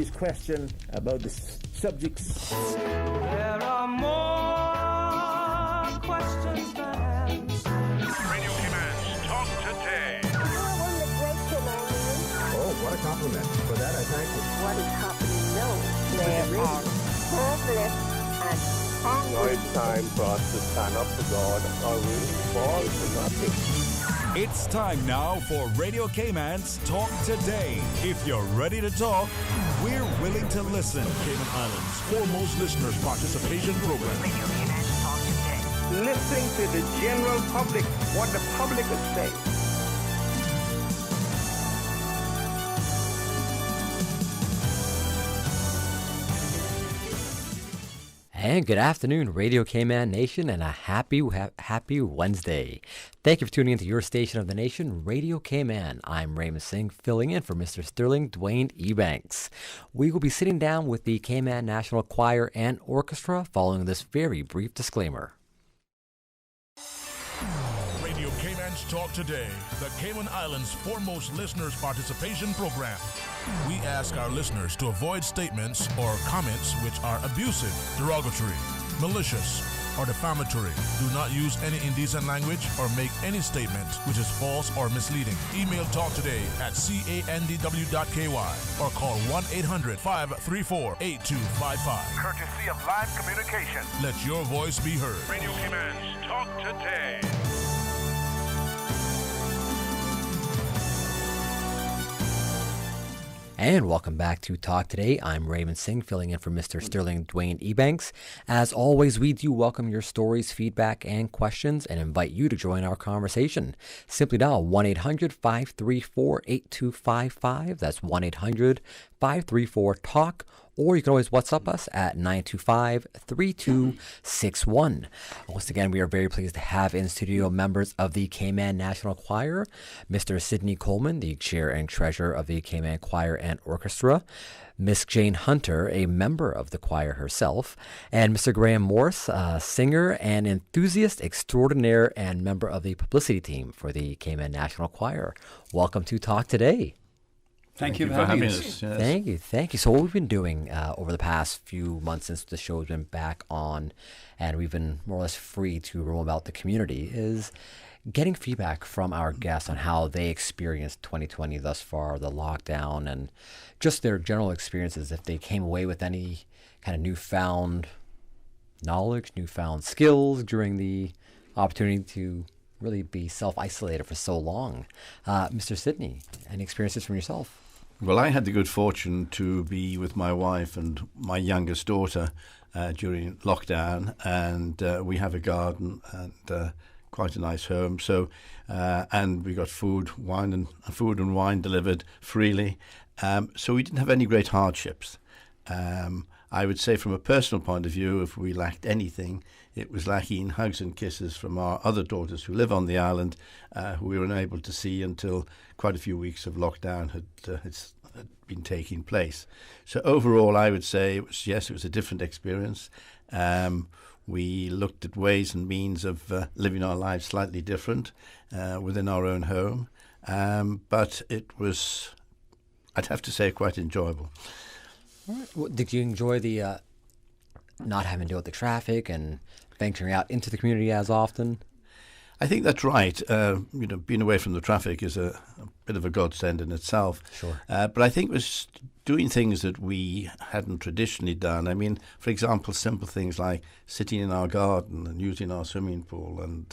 His question about the subjects. There are more questions than answers. Radio Commands Talk Today. Oh, what a compliment. For that, I thank you. What is happening now? There are hopeless and hungry. Now it's time for us to stand up to God or we fall to nothing. It's time now for Radio Cayman's Talk Today. If you're ready to talk, we're willing to listen. Cayman Islands' foremost listeners participation program. Radio Cayman's Talk Today. Listening to the general public, what the public is saying. And good afternoon, Radio Cayman Nation, and a happy Wednesday. Thank you for tuning into your station of the nation, Radio Cayman. I'm Raymond Singh, filling in for Mr. Sterling Dwayne Ebanks. We will be sitting down with the Cayman National Choir and Orchestra following this very brief disclaimer. Radio Cayman's Talk Today, the Cayman Islands' foremost listeners participation program. We ask our listeners to avoid statements or comments which are abusive, derogatory, malicious, or defamatory. Do not use any indecent language or make any statement which is false or misleading. Email talktoday@candw.ky or call 1-800-534-8255. Courtesy of Live Communication. Let your voice be heard. Radio Commands Talk Today. And welcome back to Talk Today. I'm Raymond Singh, filling in for Mr. Sterling Dwayne Ebanks. As always, we do welcome your stories, feedback, and questions and invite you to join our conversation. Simply dial 1-800-534-8255. That's 1-800-534-TALK. Or you can always WhatsApp us at 925-3261. Once again, we are very pleased to have in studio members of the Cayman National Choir, Mr. Sidney Coleman, the chair and treasurer of the Cayman Choir and Orchestra, Miss Jane Hunter, a member of the choir herself, and Mr. Graham Morse, singer and enthusiast extraordinaire and member of the publicity team for the Cayman National Choir. Welcome to Talk Today. Thank you for having us. Yes. Thank you. So what we've been doing over the past few months since the show has been back on and we've been more or less free to roam about the community is getting feedback from our guests on how they experienced 2020 thus far, the lockdown, and just their general experiences, if they came away with any kind of newfound knowledge, newfound skills during the opportunity to really be self-isolated for so long. Mr. Sidney, any experiences from yourself? Well, I had the good fortune to be with my wife and my youngest daughter during lockdown, and we have a garden and quite a nice home. So, and we got food and wine delivered freely. So we didn't have any great hardships. I would say, from a personal point of view, if we lacked anything, it was lacking hugs and kisses from our other daughters who live on the island, who we were unable to see until quite a few weeks of lockdown had been taking place. So overall, I would say, it was a different experience. We looked at ways and means of living our lives slightly different within our own home. But it was, I'd have to say, quite enjoyable. All right. Well, did you enjoy the not having to deal with the traffic and venturing out into the community as often? I think that's right. Being away from the traffic is a bit of a godsend in itself. Sure. But I think it was doing things that we hadn't traditionally done. I mean, for example, simple things like sitting in our garden and using our swimming pool and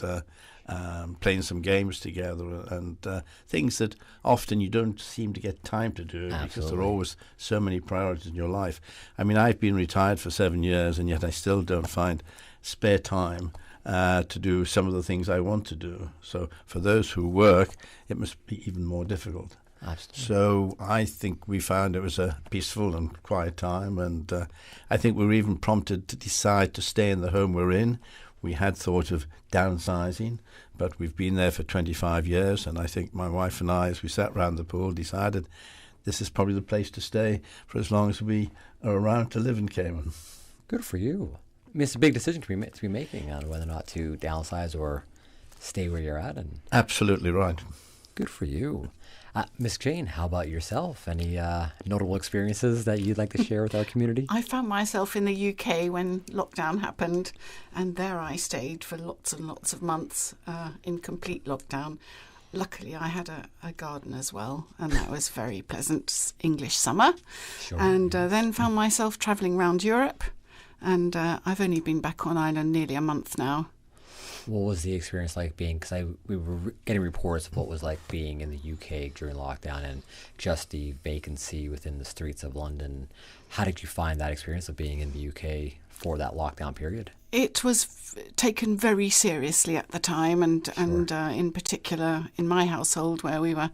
playing some games together and things that often you don't seem to get time to do. Absolutely. Because there are always so many priorities in your life. I mean, I've been retired for 7 years and yet I still don't find spare time to do some of the things I want to do. So for those who work, it must be even more difficult. Absolutely. So I think we found it was a peaceful and quiet time, and I think we were even prompted to decide to stay in the home we're in. We had thought of downsizing, but we've been there for 25 years, and I think my wife and I, as we sat round the pool, decided this is probably the place to stay for as long as we are around to live in Cayman. Good for you. I mean, it's a big decision to be making on whether or not to downsize or stay where you're at. And absolutely right. Good for you. Miss Jane, how about yourself? Any notable experiences that you'd like to share with our community? I found myself in the UK when lockdown happened, and there I stayed for lots and lots of months in complete lockdown. Luckily, I had a garden as well, and that was very pleasant English summer. Sure. And then found myself travelling around Europe, and I've only been back on Ireland nearly a month now. What was the experience like being, because we were getting reports of what it was like being in the UK during lockdown and just the vacancy within the streets of London. How did you find that experience of being in the UK for that lockdown period? It was taken very seriously at the time, and in particular in my household, where we were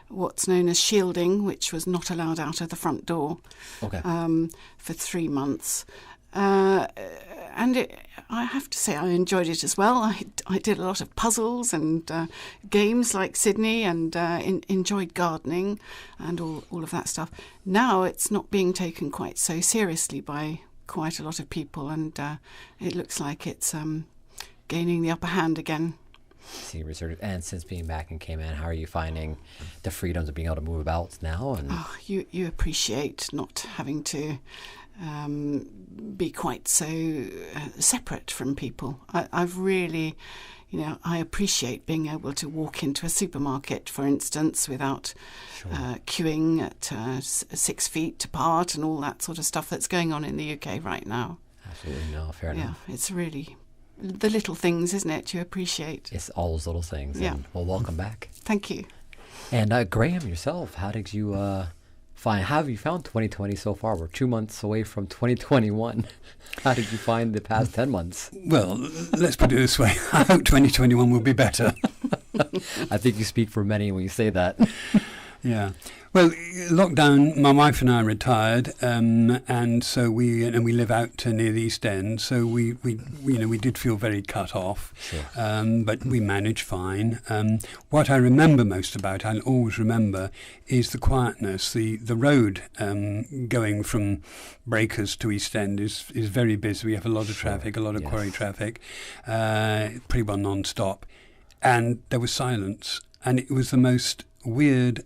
what's known as shielding, which was not allowed out of the front door for 3 months. I have to say I enjoyed it as well. I did a lot of puzzles and games like Sydney, and enjoyed gardening and all of that stuff. Now it's not being taken quite so seriously by quite a lot of people, and it looks like it's gaining the upper hand again. And since being back in Cayman, how are you finding the freedoms of being able to move about now? And you appreciate not having to be quite so separate from people. I've really, I appreciate being able to walk into a supermarket, for instance, without queuing at 6 feet apart and all that sort of stuff that's going on in the UK right now. Absolutely, no, fair enough. Yeah, it's really the little things, isn't it, you appreciate? It's all those little things. Yeah. And, well, welcome back. Thank you. And Graham, yourself, how did you how have you found 2020 so far? We're 2 months away from 2021. How did you find the past 10 months? Well, let's put it this way. I hope 2021 will be better. I think you speak for many when you say that. Yeah. Well, lockdown, my wife and I retired, and so we live out near the East End, so we did feel very cut off, sure. But we managed fine. What I remember most about, I'll always remember, is the quietness. The road going from Breakers to East End is very busy. We have a lot of traffic, a lot of quarry traffic, pretty well non-stop, and there was silence, and it was the most weird,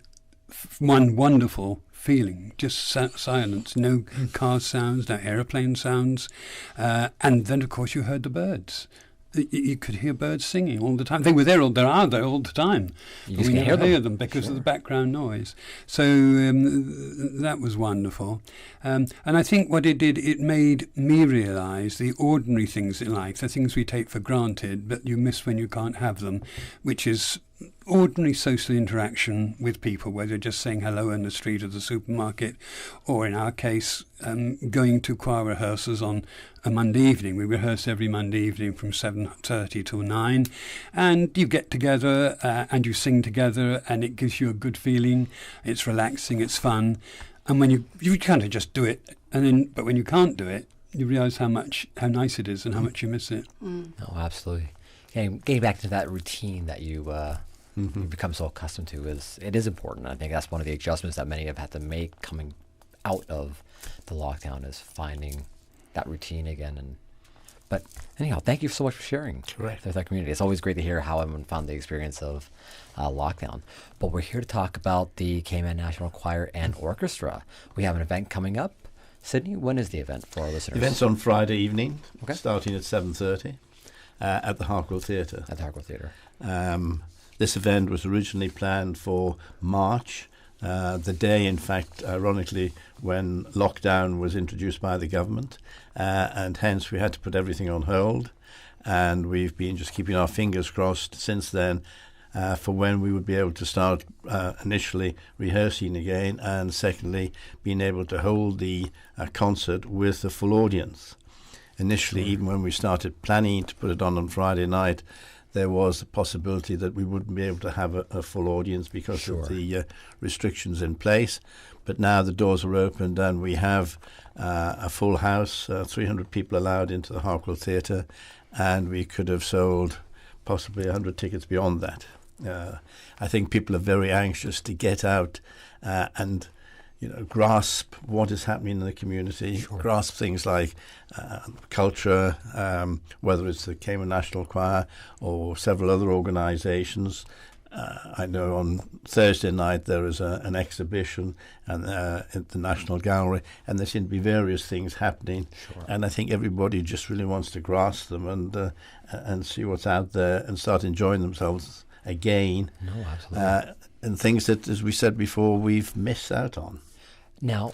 wonderful feeling, just silence, no car sounds, no aeroplane sounds, and then of course you heard the birds. You could hear birds singing all the time. They were there, they are there all the time. We never hear them because of the background noise. So that was wonderful. And I think what it did, it made me realise the ordinary things in life, the things we take for granted, but you miss when you can't have them, which is ordinary social interaction with people, whether just saying hello in the street or the supermarket, or in our case, going to choir rehearsals on a Monday evening. We rehearse every Monday evening from 7:30 till 9, and you get together and you sing together, and it gives you a good feeling. It's relaxing, it's fun, and when you kind of just do it, but when you can't do it, you realise how nice it is and how much you miss it. Oh, absolutely. Getting back to that routine that you become so accustomed to it is important. I think that's one of the adjustments that many have had to make coming out of the lockdown, is finding that routine again. But anyhow, thank you so much for sharing with our community. It's always great to hear how everyone found the experience of lockdown. But we're here to talk about the Cayman National Choir and Orchestra. We have an event coming up. Sydney, when is the event for our listeners? The event's on Friday evening, starting at 7:30 at the Harkwell Theatre. At the Harkwell Theatre. This event was originally planned for March, the day, in fact, ironically, when lockdown was introduced by the government, and hence we had to put everything on hold. And we've been just keeping our fingers crossed since then for when we would be able to start initially rehearsing again, and secondly, being able to hold the concert with a full audience. Initially, even when we started planning to put it on Friday night, there was a possibility that we wouldn't be able to have a full audience because of the restrictions in place. But now the doors are opened and we have a full house, 300 people allowed into the Harkwell Theatre, and we could have sold possibly 100 tickets beyond that. I think people are very anxious to get out and grasp what is happening in the community, grasp things like culture, whether it's the Cayman National Choir or several other organisations, I know on Thursday night there is an exhibition and at the National Gallery, and there seem to be various things happening. Sure. And I think everybody just really wants to grasp them and see what's out there and start enjoying themselves again. No, absolutely. And things that, as we said before, we've missed out on. Now,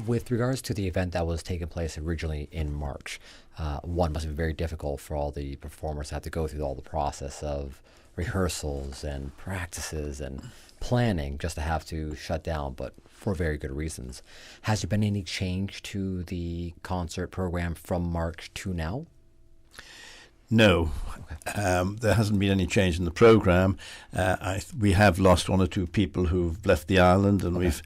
with regards to the event that was taking place originally in March, one must be very difficult for all the performers to have to go through all the process of rehearsals and practices and planning just to have to shut down, but for very good reasons. Has there been any change to the concert program from March to now? No, there hasn't been any change in the program. We have lost one or two people who've left the island, and we've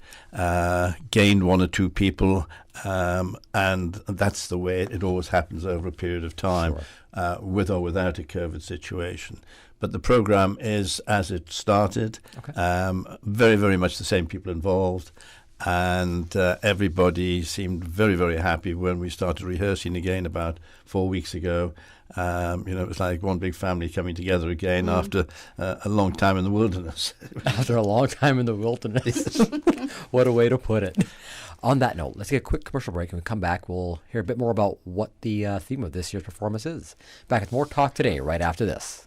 gained one or two people, and that's the way it always happens over a period of time, with or without a COVID situation. But the program is as it started, very, very much the same people involved, and everybody seemed very, very happy when we started rehearsing again about 4 weeks ago. It was like one big family coming together again after a long time in the wilderness. After a long time in the wilderness. What a way to put it. On that note, let's get a quick commercial break, and when we come back, we'll hear a bit more about what the theme of this year's performance is. Back with more Talk Today right after this.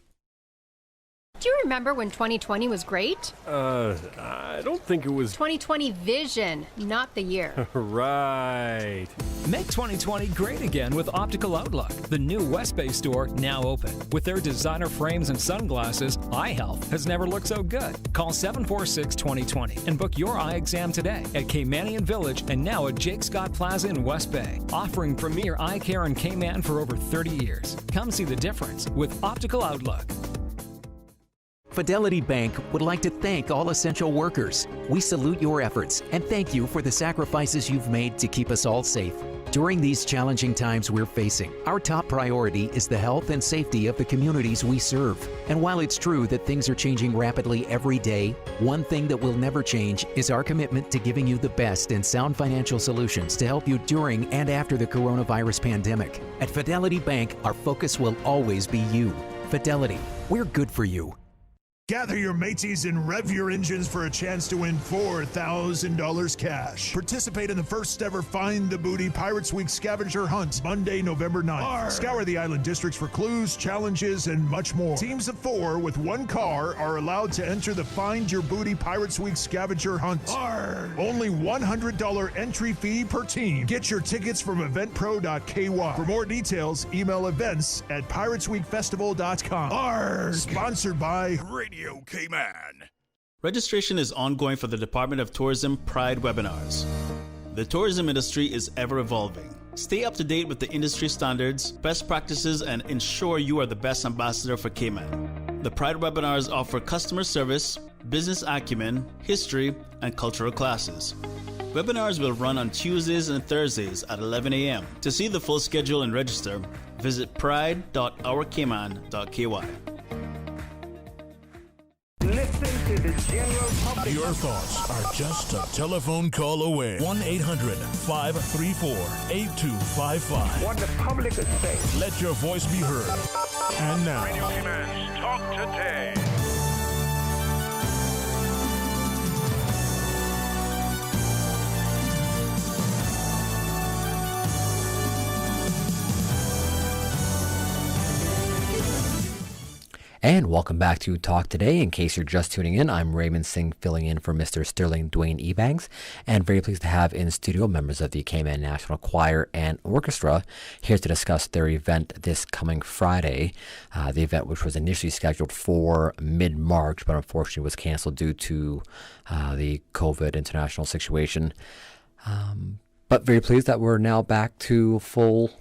Do you remember when 2020 was great? I don't think it was... 2020 vision, not the year. Right. Make 2020 great again with Optical Outlook, the new West Bay store now open. With their designer frames and sunglasses, eye health has never looked so good. Call 746-2020 and book your eye exam today at Caymanian Village and now at Jake Scott Plaza in West Bay, offering premier eye care in Cayman for over 30 years. Come see the difference with Optical Outlook. Fidelity Bank would like to thank all essential workers. We salute your efforts and thank you for the sacrifices you've made to keep us all safe. During these challenging times we're facing, our top priority is the health and safety of the communities we serve. And while it's true that things are changing rapidly every day, one thing that will never change is our commitment to giving you the best and sound financial solutions to help you during and after the coronavirus pandemic. At Fidelity Bank, our focus will always be you. Fidelity, we're good for you. Gather your mateys and rev your engines for a chance to win $4,000 cash. Participate in the first ever Find the Booty Pirates Week scavenger hunt, Monday, November 9th. Scour the island districts for clues, challenges, and much more. Teams of 4 with 1 car are allowed to enter the Find Your Booty Pirates Week scavenger hunt. Only $100 entry fee per team. Get your tickets from eventpro.ky. For more details, email events@piratesweekfestival.com. Sponsored by Radio Cayman. Registration is ongoing for the Department of Tourism Pride webinars. The tourism industry is ever evolving. Stay up to date with the industry standards, best practices, and ensure you are the best ambassador for Cayman. The Pride webinars offer customer service, business acumen, history, and cultural classes. Webinars will run on Tuesdays and Thursdays at 11 a.m. To see the full schedule and register, visit pride.ourcayman.ky. Listen to the general public. Your thoughts are just a telephone call away. 1-800-534-8255. What the public is saying. Let your voice be heard. And now, Radio Cayman's Talk Today. And welcome back to Talk Today. In case you're just tuning in, I'm Raymond Singh filling in for Mr. Sterling Dwayne Ebanks, and very pleased to have in studio members of the Cayman National Choir and Orchestra here to discuss their event this coming Friday. The event, which was initially scheduled for mid-March, but unfortunately was canceled due to the COVID international situation. But very pleased that we're now back to full,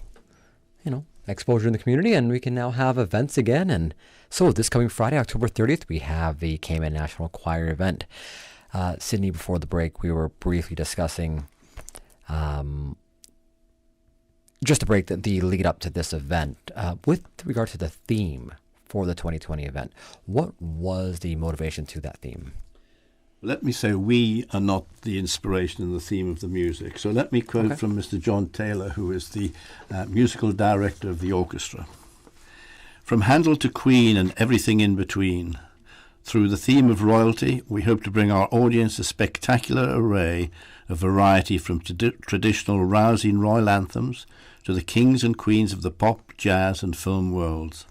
exposure in the community, and we can now have events again. And so this coming Friday, October 30th, we have the Cayman National Choir event. Sydney, before the break, we were briefly discussing just to break the lead up to this event. With regard to the theme for the 2020 event, what was the motivation to that theme? Let me say we are not the inspiration and the theme of the music. So let me quote from Mr. John Taylor, who is the musical director of the orchestra. From Handel to Queen and everything in between, Through the theme of royalty, we hope to bring our audience a spectacular array of variety from traditional rousing royal anthems to the kings and queens of the pop, jazz and film worlds.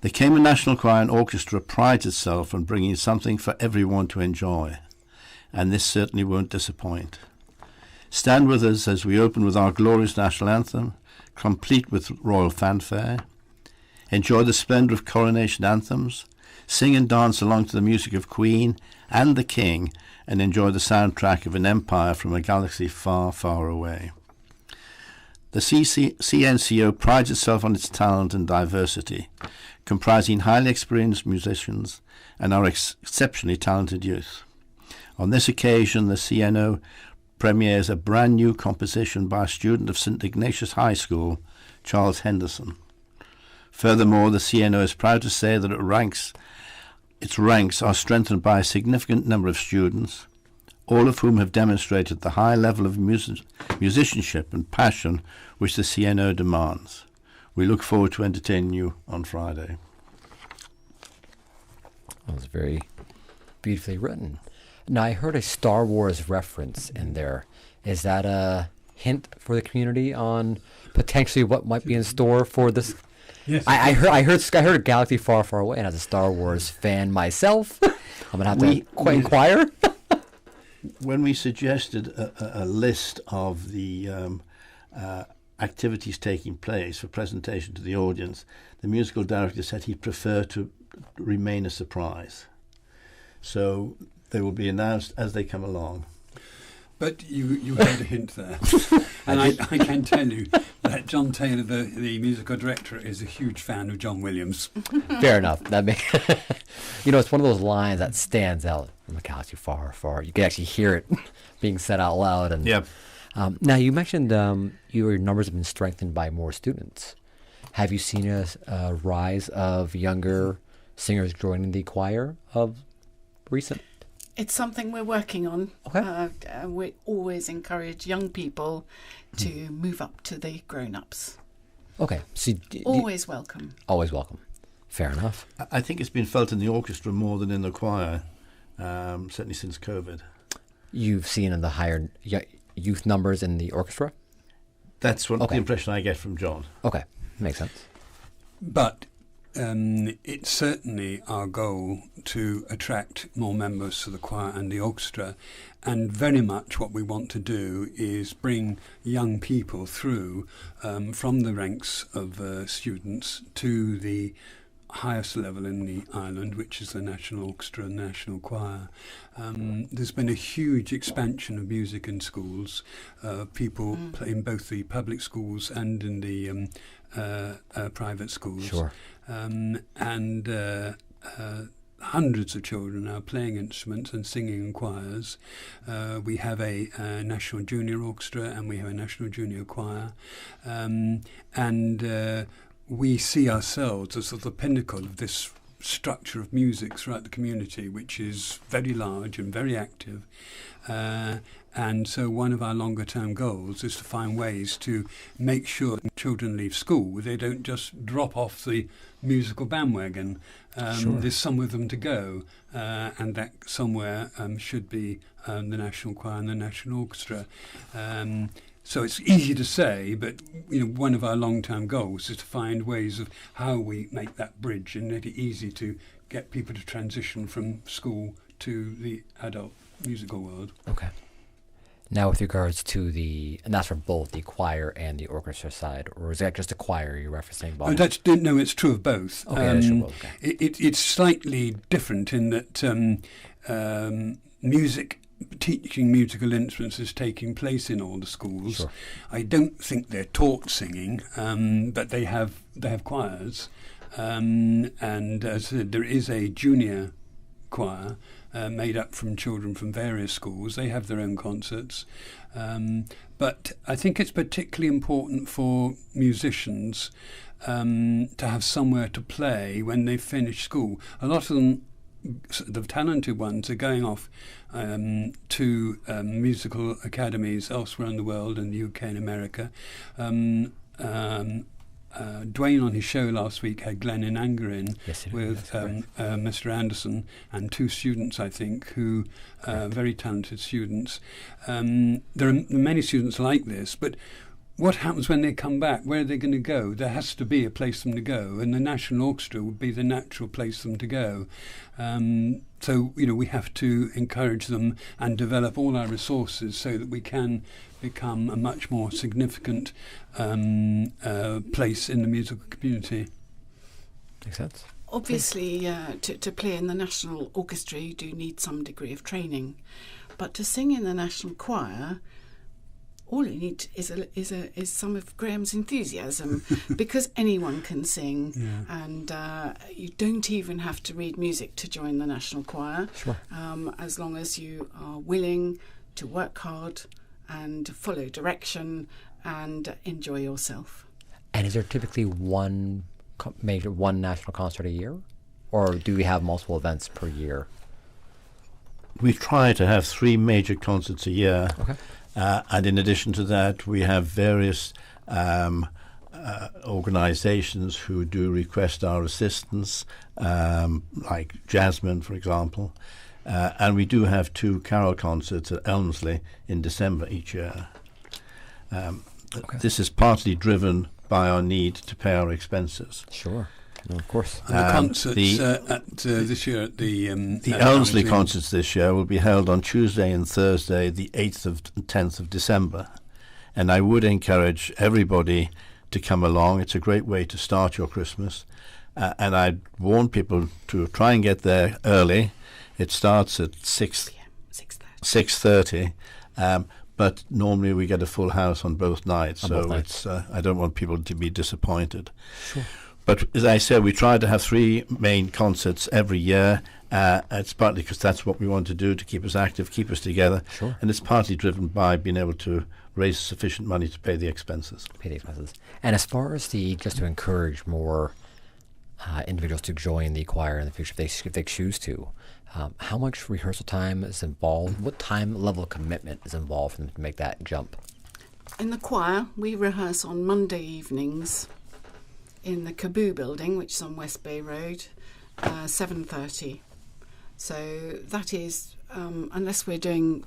The Cayman National Choir and Orchestra prides itself on bringing something for everyone to enjoy, and this certainly won't disappoint. Stand with us as we open with our glorious national anthem, complete with royal fanfare. Enjoy the splendour of coronation anthems, sing and dance along to the music of Queen and the King, and enjoy the soundtrack of an empire from a galaxy far, far away. The CNCO prides itself on its talent and diversity, comprising highly experienced musicians and our exceptionally talented youth. On this occasion, the CNO premieres a brand new composition by a student of St. Ignatius High School, Charles Henderson. Furthermore, the CNO is proud to say that its ranks are strengthened by a significant number of students, all of whom have demonstrated the high level of musicianship and passion which the CNO demands. We look forward to entertaining you on Friday. That was very beautifully written. Now, I heard a Star Wars reference in there. Is that a hint for the community on potentially what might be in store for this? Yes. I heard a galaxy far, far away, and as a Star Wars fan myself, I'm gonna have to inquire. When we suggested a list of the activities taking place for presentation to the audience, the musical director said he'd prefer to remain a surprise. So they will be announced as they come along. But you had a hint there. And I can tell you that John Taylor, the musical director, is a huge fan of John Williams. Fair enough. That it's one of those lines that stands out from a galaxy far, far. You can actually hear it being said out loud. And yep. Now, you mentioned your numbers have been strengthened by more students. Have you seen a rise of younger singers joining the choir of recent? It's something we're working on. Okay. We always encourage young people to move up to the grown-ups. Okay. So always welcome. Always welcome. Fair enough. I think it's been felt in the orchestra more than in the choir, certainly since COVID. You've seen in the higher youth numbers in the orchestra? That's the impression I get from John. Okay. Makes sense. But it's certainly our goal to attract more members to the choir and the orchestra, and very much what we want to do is bring young people through from the ranks of students to the highest level in the island, which is the National Orchestra and National Choir. There's been a huge expansion of music in schools. People play in both the public schools and in the private schools. Sure. Hundreds of children are playing instruments and singing in choirs. We have a National Junior Orchestra and we have a National Junior Choir. We see ourselves as sort of the pinnacle of this structure of music throughout the community, which is very large and very active. And so one of our longer term goals is to find ways to make sure that children leave school, they don't just drop off the musical bandwagon. Sure. There's somewhere for them to go, and that somewhere should be the National Choir and the National Orchestra. So it's easy to say, but one of our long-term goals is to find ways of how we make that bridge and make it easy to get people to transition from school to the adult musical world. Okay. Now, with regards to and that's for both the choir and the orchestra side, or is that just the choir you're referencing, Bob? No, it's true of both. Okay, that's true of both. Okay. It's slightly different in that teaching musical instruments is taking place in all the schools. Sure. I don't think they're taught singing, but they have choirs, and as I said, there is a junior choir made up from children from various schools. They have their own concerts, but I think it's particularly important for musicians to have somewhere to play when they finish school. A lot of them, the talented ones, are going off to musical academies elsewhere in the world, in the UK and America, Dwayne on his show last week had Glenn Inanga yes, with Mr. Anderson and 2 students, I think, who are very talented students. There are many students like this, but what happens when they come back? Where are they going to go? There has to be a place for them to go, and the National Orchestra would be the natural place for them to go. So, we have to encourage them and develop all our resources so that we can become a much more significant place in the musical community. Makes sense. Obviously, to play in the National Orchestra, you do need some degree of training. But to sing in the National Choir, all you need is some of Graham's enthusiasm, because anyone can sing, and you don't even have to read music to join the National Choir. Sure. As long as you are willing to work hard and follow direction and enjoy yourself. And is there typically one national concert a year, or do we have multiple events per year? We try to have 3 major concerts a year. Okay. And in addition to that, we have various organizations who do request our assistance, like Jasmine, for example. And we do have 2 carol concerts at Elmsley in December each year. This is partly driven by our need to pay our expenses. Sure. No, of course. And the concerts this year at the Elmsley concerts this year will be held on Tuesday and Thursday, the 8th and 10th of December. And I would encourage everybody to come along. It's a great way to start your Christmas. And I'd warn people to try and get there early. It starts at 6:30. But normally we get a full house on both nights. It's I don't want people to be disappointed. Sure. But as I said, we try to have 3 main concerts every year. It's partly because that's what we want to do, to keep us active, keep us together. Sure. And it's partly driven by being able to raise sufficient money to pay the expenses. And as far as just to encourage more individuals to join the choir in the future, if they choose to, how much rehearsal time is involved? What time level of commitment is involved for them to make that jump? In the choir, we rehearse on Monday evenings in the Kaboo building, which is on West Bay Road, 7:30. So that is, unless we're doing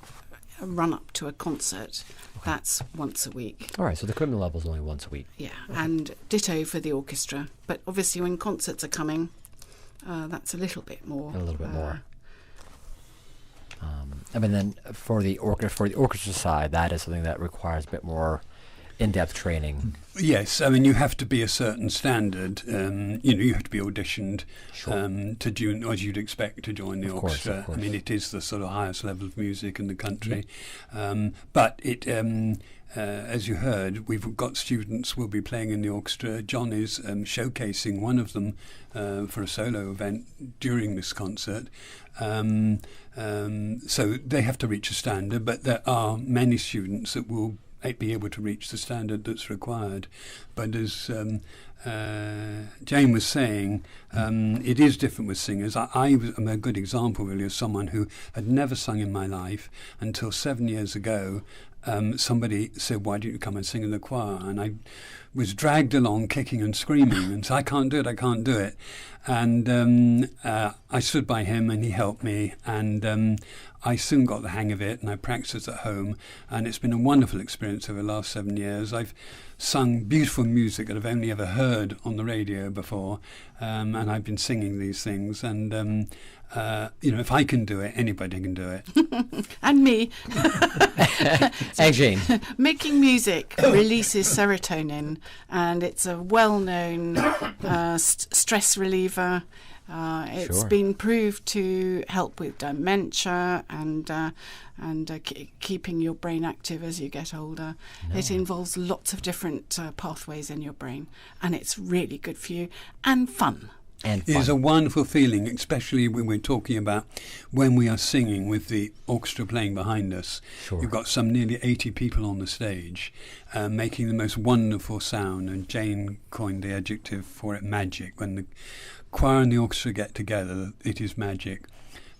a run-up to a concert, that's once a week. All right, so the equipment level is only once a week. Yeah, and ditto for the orchestra. But obviously when concerts are coming, that's a little bit more. A little bit more. Then for the orchestra side, that is something that requires a bit more in-depth training. Yes, you have to be a certain standard. You have to be auditioned to join, as you'd expect to join the orchestra. Of course. It is the sort of highest level of music in the country. But it, as you heard, we've got students will be playing in the orchestra. John is showcasing one of them for a solo event during this concert. So they have to reach a standard, but there are many students that will be able to reach the standard that's required. But as Jane was saying, it is different with singers. I'm a good example, really, of someone who had never sung in my life until 7 years ago. Somebody said, "Why don't you come and sing in the choir?" And I was dragged along kicking and screaming and said, I can't do it. And I stood by him and he helped me, and I soon got the hang of it, and I practiced at home, and it's been a wonderful experience over the last 7 years. I've sung beautiful music that I've only ever heard on the radio before, and I've been singing these things, and if I can do it, anybody can do it. And me. Hey, Jane. Making music releases serotonin, and it's a well-known stress reliever. It's been proved to help with dementia and keeping your brain active as you get older. No. It involves lots of different pathways in your brain, and it's really good for you and fun. It is a wonderful feeling, especially when we're talking about when we are singing with the orchestra playing behind us. Sure. You've got some nearly 80 people on the stage making the most wonderful sound, and Jane coined the adjective for it, magic. When the choir and the orchestra get together, it is magic.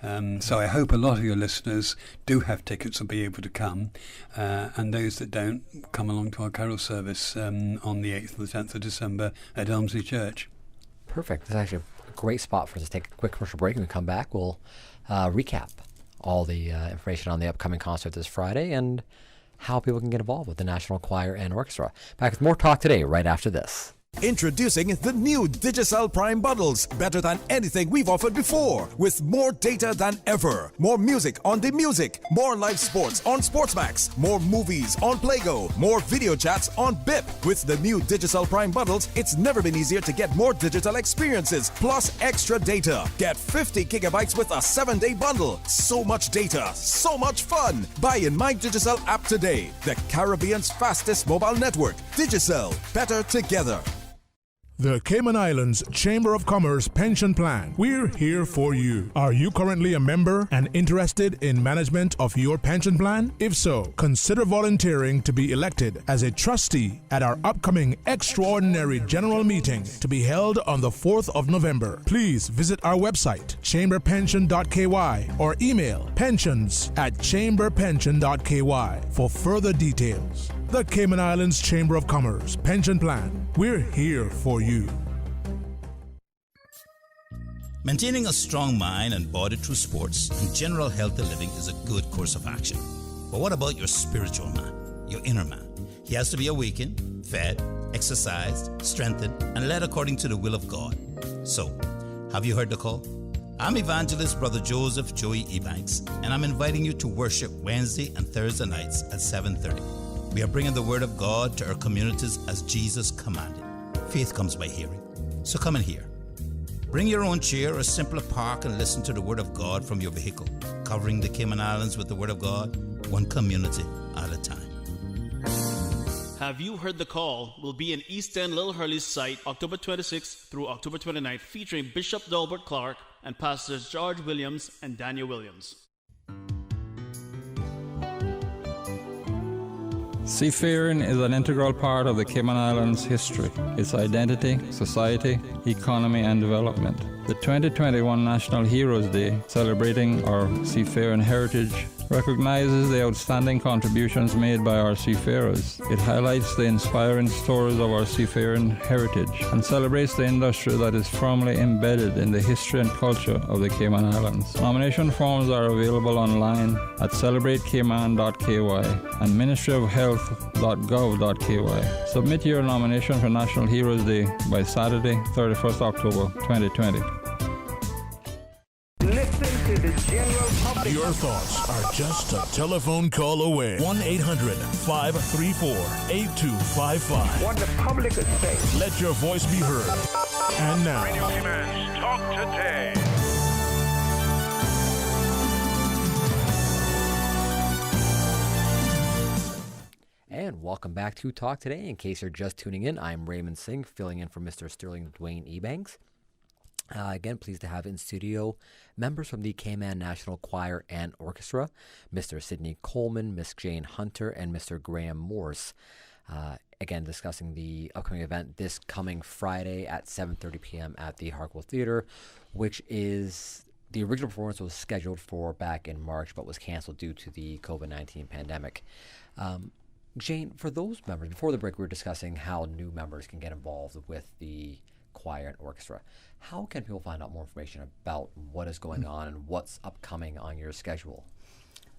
So I hope a lot of your listeners do have tickets and be able to come, and those that don't, come along to our carol service on the 8th and the 10th of December at Elmsley Church. Perfect. It's actually a great spot for us to take a quick commercial break. When we come back, we'll recap all the information on the upcoming concert this Friday and how people can get involved with the National Choir and Orchestra. Back with more Talk Today right after this. Introducing the new Digicel Prime bundles, better than anything we've offered before, with more data than ever, more music on the music, more live sports on Sportsmax, more movies on Playgo, more video chats on BIP. With the new Digicel Prime bundles, it's never been easier to get more digital experiences, plus extra data. Get 50 gigabytes with a 7-day bundle. So much data, so much fun. Buy in My Digicel app today, the Caribbean's fastest mobile network. Digicel, better together. The Cayman Islands Chamber of Commerce Pension Plan. We're here for you. Are you currently a member and interested in management of your pension plan? If so, consider volunteering to be elected as a trustee at our upcoming extraordinary general meeting to be held on the 4th of November. Please visit our website, chamberpension.ky, or email pensions@chamberpension.ky for further details. The Cayman Islands Chamber of Commerce Pension Plan. We're here for you. Maintaining a strong mind and body through sports and general healthy living is a good course of action. But what about your spiritual man, your inner man? He has to be awakened, fed, exercised, strengthened, and led according to the will of God. So, have you heard the call? I'm Evangelist Brother Joseph Joey Ebanks, and I'm inviting you to worship Wednesday and Thursday nights at 7:30. We are bringing the Word of God to our communities as Jesus commanded. Faith comes by hearing. So come and hear. Bring your own chair or simply park and listen to the Word of God from your vehicle, covering the Cayman Islands with the Word of God, one community at a time. Have You Heard the Call will be in East End Little Hurley's site October 26th through October 29th, featuring Bishop Delbert Clark and Pastors George Williams and Daniel Williams. Seafaring is an integral part of the Cayman Islands' history, its identity, society, economy, and development. The 2021 National Heroes Day, celebrating our seafaring heritage, recognizes the outstanding contributions made by our seafarers. It highlights the inspiring stories of our seafaring heritage and celebrates the industry that is firmly embedded in the history and culture of the Cayman Islands. Nomination forms are available online at celebratecayman.ky and ministryofhealth.gov.ky. Submit your nomination for National Heroes Day by Saturday, 31st October 2020. Listen to the general public. Your thoughts are just a telephone call away. 1-800-534-8255. What the public is saying. Let your voice be heard. And now, Radio Cayman's Talk Today. And welcome back to Talk Today. In case you're just tuning in, I'm Raymond Singh, filling in for Mr. Sterling Dwayne Ebanks. Again, pleased to have in studio members from the Cayman National Choir and Orchestra, Mr. Sidney Coleman, Miss Jane Hunter, and Mr. Graham Morse. Again, discussing the upcoming event this coming Friday at 7:30 p.m. at the Harkwell Theater, which is the original performance was scheduled for back in March, but was canceled due to the COVID-19 pandemic. Jane, for those members, before the break, we were discussing how new members can get involved with the choir and orchestra. How can people find out more information about what is going on and what's upcoming on your schedule?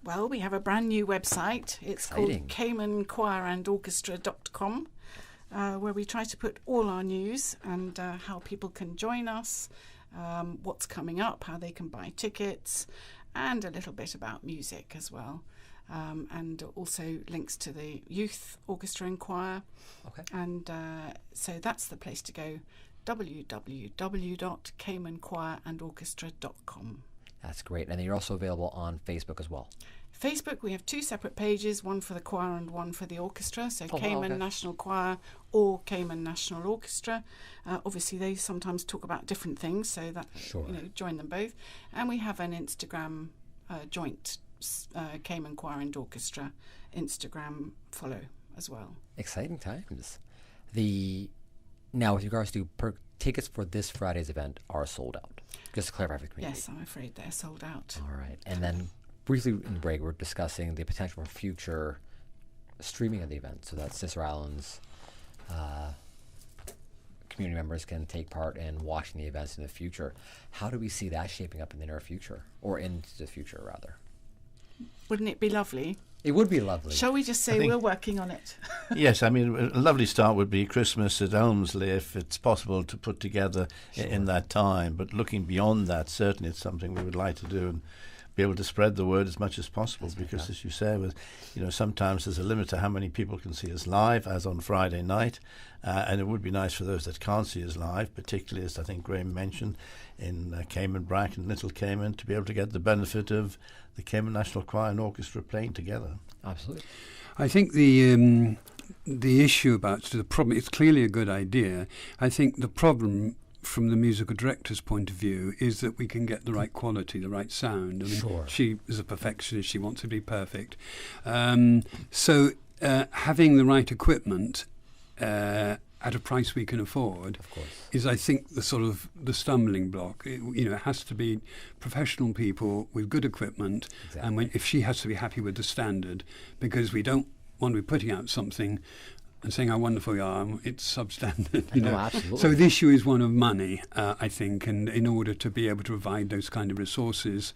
Well, we have a brand new website. It's Exciting. called CaymanChoirandOrchestra.com, where we try to put all our news and how people can join us, what's coming up, how they can buy tickets, and a little bit about music as well. And also links to the youth orchestra and choir. Okay. And so that's the place to go, www.CaymanChoirandOrchestra.com. That's great. And then you're also available on Facebook as well. Facebook, we have two separate pages, one for the choir and one for the orchestra. So Oh, wow, Cayman okay. National Choir or Cayman National Orchestra. Obviously, they sometimes talk about different things, so that Sure. join them both. And we have an Instagram joint Cayman Choir and Orchestra Instagram follow as well. Exciting times. The Now, with regards to tickets for this Friday's event are sold out. Just to clarify for the community. Yes, I'm afraid they're sold out. All right. And then briefly in the break, we're discussing the potential for future streaming of the event. So that Sister Islands community members can take part in watching the events in the future. How do we see that shaping up in the near future? Or into the future, rather? Wouldn't it be lovely? It would be lovely. Shall we just say we're working on it? Yes, I mean, a lovely start would be Christmas at Elmsley if it's possible to put together in that time. But looking beyond that, certainly it's something we would like to do and be able to spread the word as much as possible. Because, as you say, sometimes there's a limit to how many people can see us live, as on Friday night. And it would be nice for those that can't see us live, particularly, as I think Graham mentioned, in Cayman Brac and Little Cayman, to be able to get the benefit of the Cayman National Choir and Orchestra playing together. Absolutely. I think the issue about the problem, it's clearly a good idea. I think the problem from the musical director's point of view is that we can get the right quality, the right sound. I mean, she is a perfectionist. She wants to be perfect. So having the right equipment at a price we can afford is, I think, the stumbling block. It has to be professional people with good equipment, and if she has to be happy with the standard, because we don't want to be putting out something and saying how wonderful you are, it's substandard. Absolutely. So the issue is one of money, I think, and in order to be able to provide those kind of resources,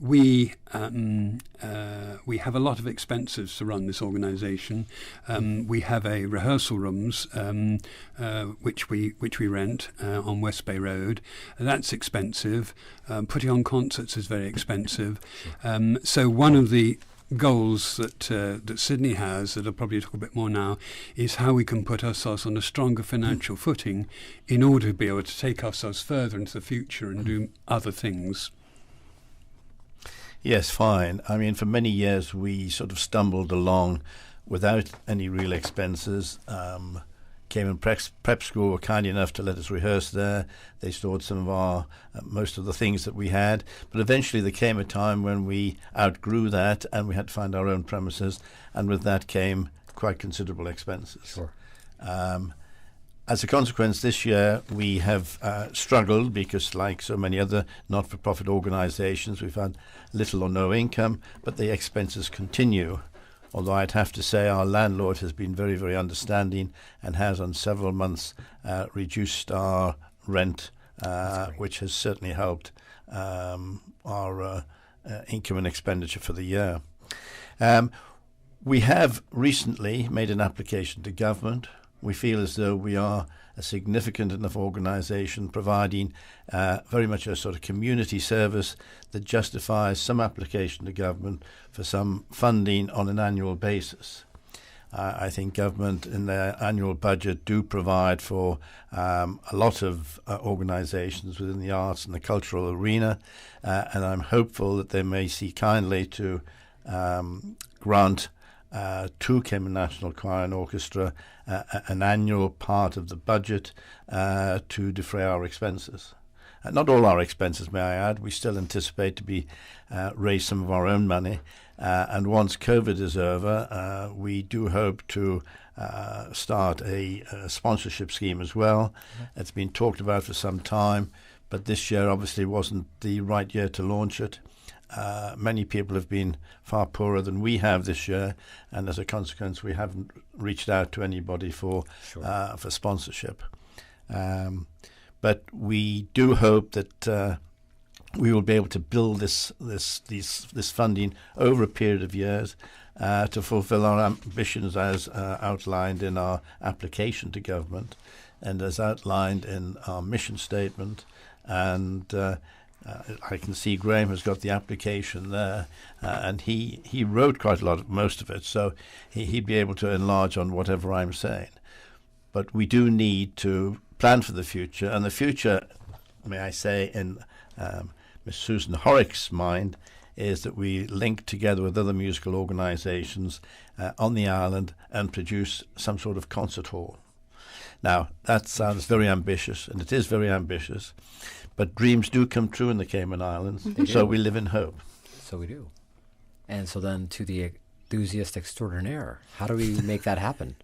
we have a lot of expenses to run this organisation. We have a rehearsal rooms which we rent on West Bay Road. That's expensive. Putting on concerts is very expensive. So one of the goals that Sydney has, that I'll probably talk a bit more now, is how we can put ourselves on a stronger financial footing in order to be able to take ourselves further into the future and do other things. Yes, fine. I mean, for many years we sort of stumbled along without any real expenses. Cayman Prep School were kind enough to let us rehearse there. They stored some of our most of the things that we had. But eventually there came a time when we outgrew that and we had to find our own premises. And with that came quite considerable expenses. Sure. As a consequence, this year we have struggled because, like so many other not-for-profit organisations, we've had little or no income, but the expenses continue. Although I'd have to say our landlord has been very, very understanding and has on several months reduced our rent, which has certainly helped our income and expenditure for the year. We have recently made an application to government. We feel as though we are a significant enough organisation providing very much a sort of community service that justifies some application to government for some funding on an annual basis. I think government in their annual budget do provide for a lot of organisations within the arts and the cultural arena, and I'm hopeful that they may see kindly to grant to Cayman National Choir and Orchestra an annual part of the budget to defray our expenses. Not all our expenses, may I add. We still anticipate to raise some of our own money. And once COVID is over, we do hope to start a sponsorship scheme as well. It's been talked about for some time, but this year obviously wasn't the right year to launch it. Many people have been far poorer than we have this year, and as a consequence, we haven't reached out to anybody for sponsorship. But we do hope that we will be able to build this funding over a period of years to fulfil our ambitions as outlined in our application to government and as outlined in our mission statement. And I can see Graham has got the application there, and he wrote quite a lot of most of it, so he'd be able to enlarge on whatever I'm saying. But we do need to plan for the future, and the future, may I say, in Miss Susan Horrocks' mind, is that we link together with other musical organisations on the island and produce some sort of concert hall. Now, that sounds very ambitious, and it is very ambitious, but dreams do come true in the Cayman Islands, so we live in hope. So we do. And so then to the enthusiast extraordinaire, how do we make that happen?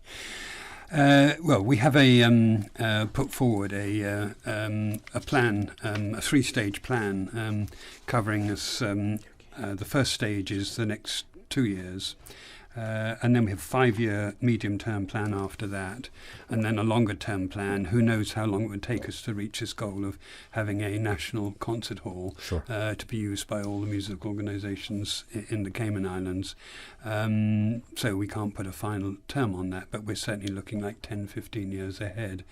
Well, we have put forward a plan, a three-stage plan covering us. The first stage is the next 2 years. And then we have a 5-year medium-term plan after that, and then a longer-term plan. Who knows how long it would take us to reach this goal of having a national concert hall to be used by all the music organisations in the Cayman Islands. So we can't put a final term on that, but we're certainly looking like 10, 15 years ahead.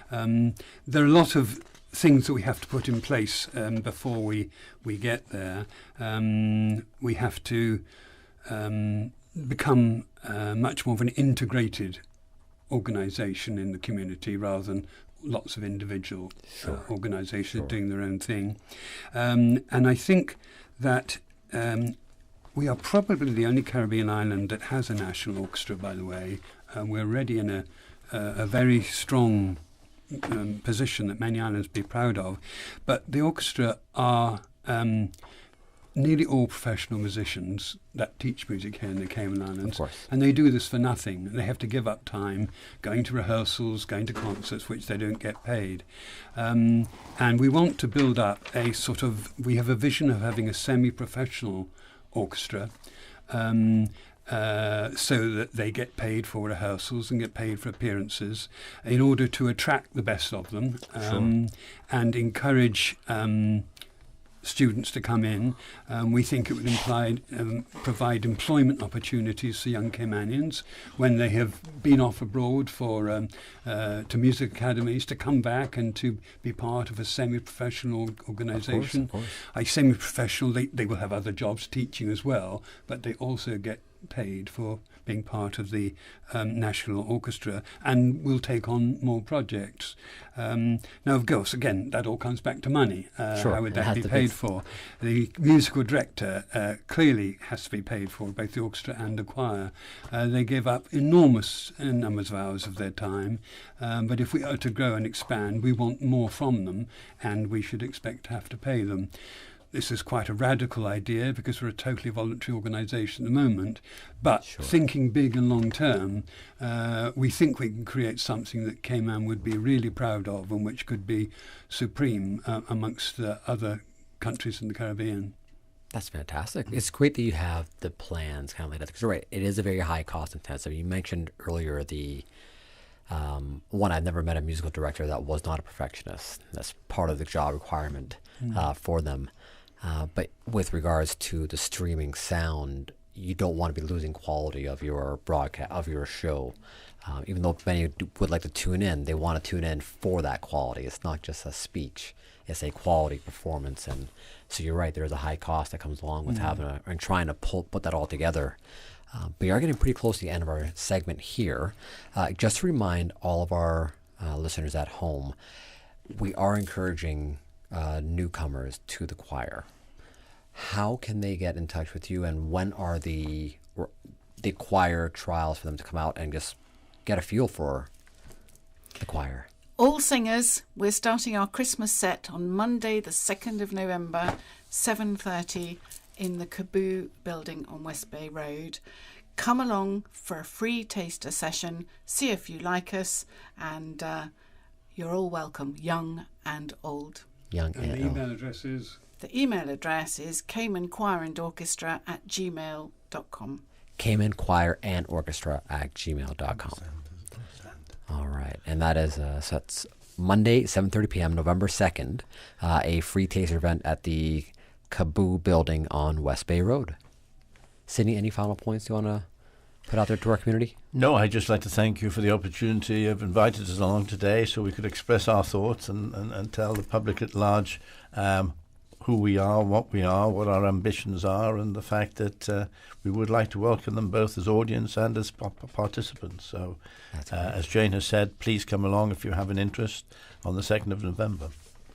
There are a lot of things that we have to put in place before we get there. We have to become much more of an integrated organisation in the community rather than lots of individual organisations doing their own thing. And I think that we are probably the only Caribbean island that has a national orchestra, by the way. We're already in a very strong position that many islands be proud of. But the orchestra are nearly all professional musicians that teach music here in the Cayman Islands. And they do this for nothing. They have to give up time going to rehearsals, going to concerts, which they don't get paid. And we want to build up we have a vision of having a semi-professional orchestra so that they get paid for rehearsals and get paid for appearances in order to attract the best of them and encourage students to come in. We think it would provide employment opportunities for young Caymanians when they have been off abroad to music academies to come back and to be part of a semi-professional organisation. Semi-professional, they will have other jobs teaching as well, but they also get paid for being part of the National Orchestra and will take on more projects. Now, of course, again, that all comes back to money. How would that be paid for? The musical director clearly has to be paid for, both the orchestra and the choir. They give up enormous numbers of hours of their time, but if we are to grow and expand, we want more from them, and we should expect to have to pay them. This is quite a radical idea because we're a totally voluntary organisation at the moment, but thinking big and long term, we think we can create something that Cayman would be really proud of and which could be supreme amongst the other countries in the Caribbean. That's fantastic. It's great that you have the plans kind of like that, because it is a very high cost intensive. You mentioned earlier I've never met a musical director that was not a perfectionist. That's part of the job requirement for them. But with regards to the streaming sound, you don't want to be losing quality of your broadcast, of your show. Even though many would like to tune in, they want to tune in for that quality. It's not just a speech; it's a quality performance. And so you're right. There's a high cost that comes along with and trying to put that all together. But we are getting pretty close to the end of our segment here. Just to remind all of our listeners at home, we are encouraging newcomers to the choir. How can they get in touch with you, and when are the choir trials for them to come out and just get a feel for the choir? All singers, we're starting our Christmas set on Monday the 2nd of November, 7:30 in the Kaboo building on West Bay Road. Come along for a free taster session, see if you like us, and you're all welcome, young and old. And the email address is? The email address is caymanchoirandorchestra@gmail.com. caymanchoirandorchestra@gmail.com. All right. And that is, so that's Monday, 7:30 p.m., November 2nd, a free taster event at the Kaboo building on West Bay Road. Sydney, any final points you want to put out there to our community? No, I'd just like to thank you for the opportunity you've invited us along today so we could express our thoughts and tell the public at large who we are, what our ambitions are, and the fact that we would like to welcome them both as audience and as participants. So, as Jane has said, please come along if you have an interest on the 2nd of November.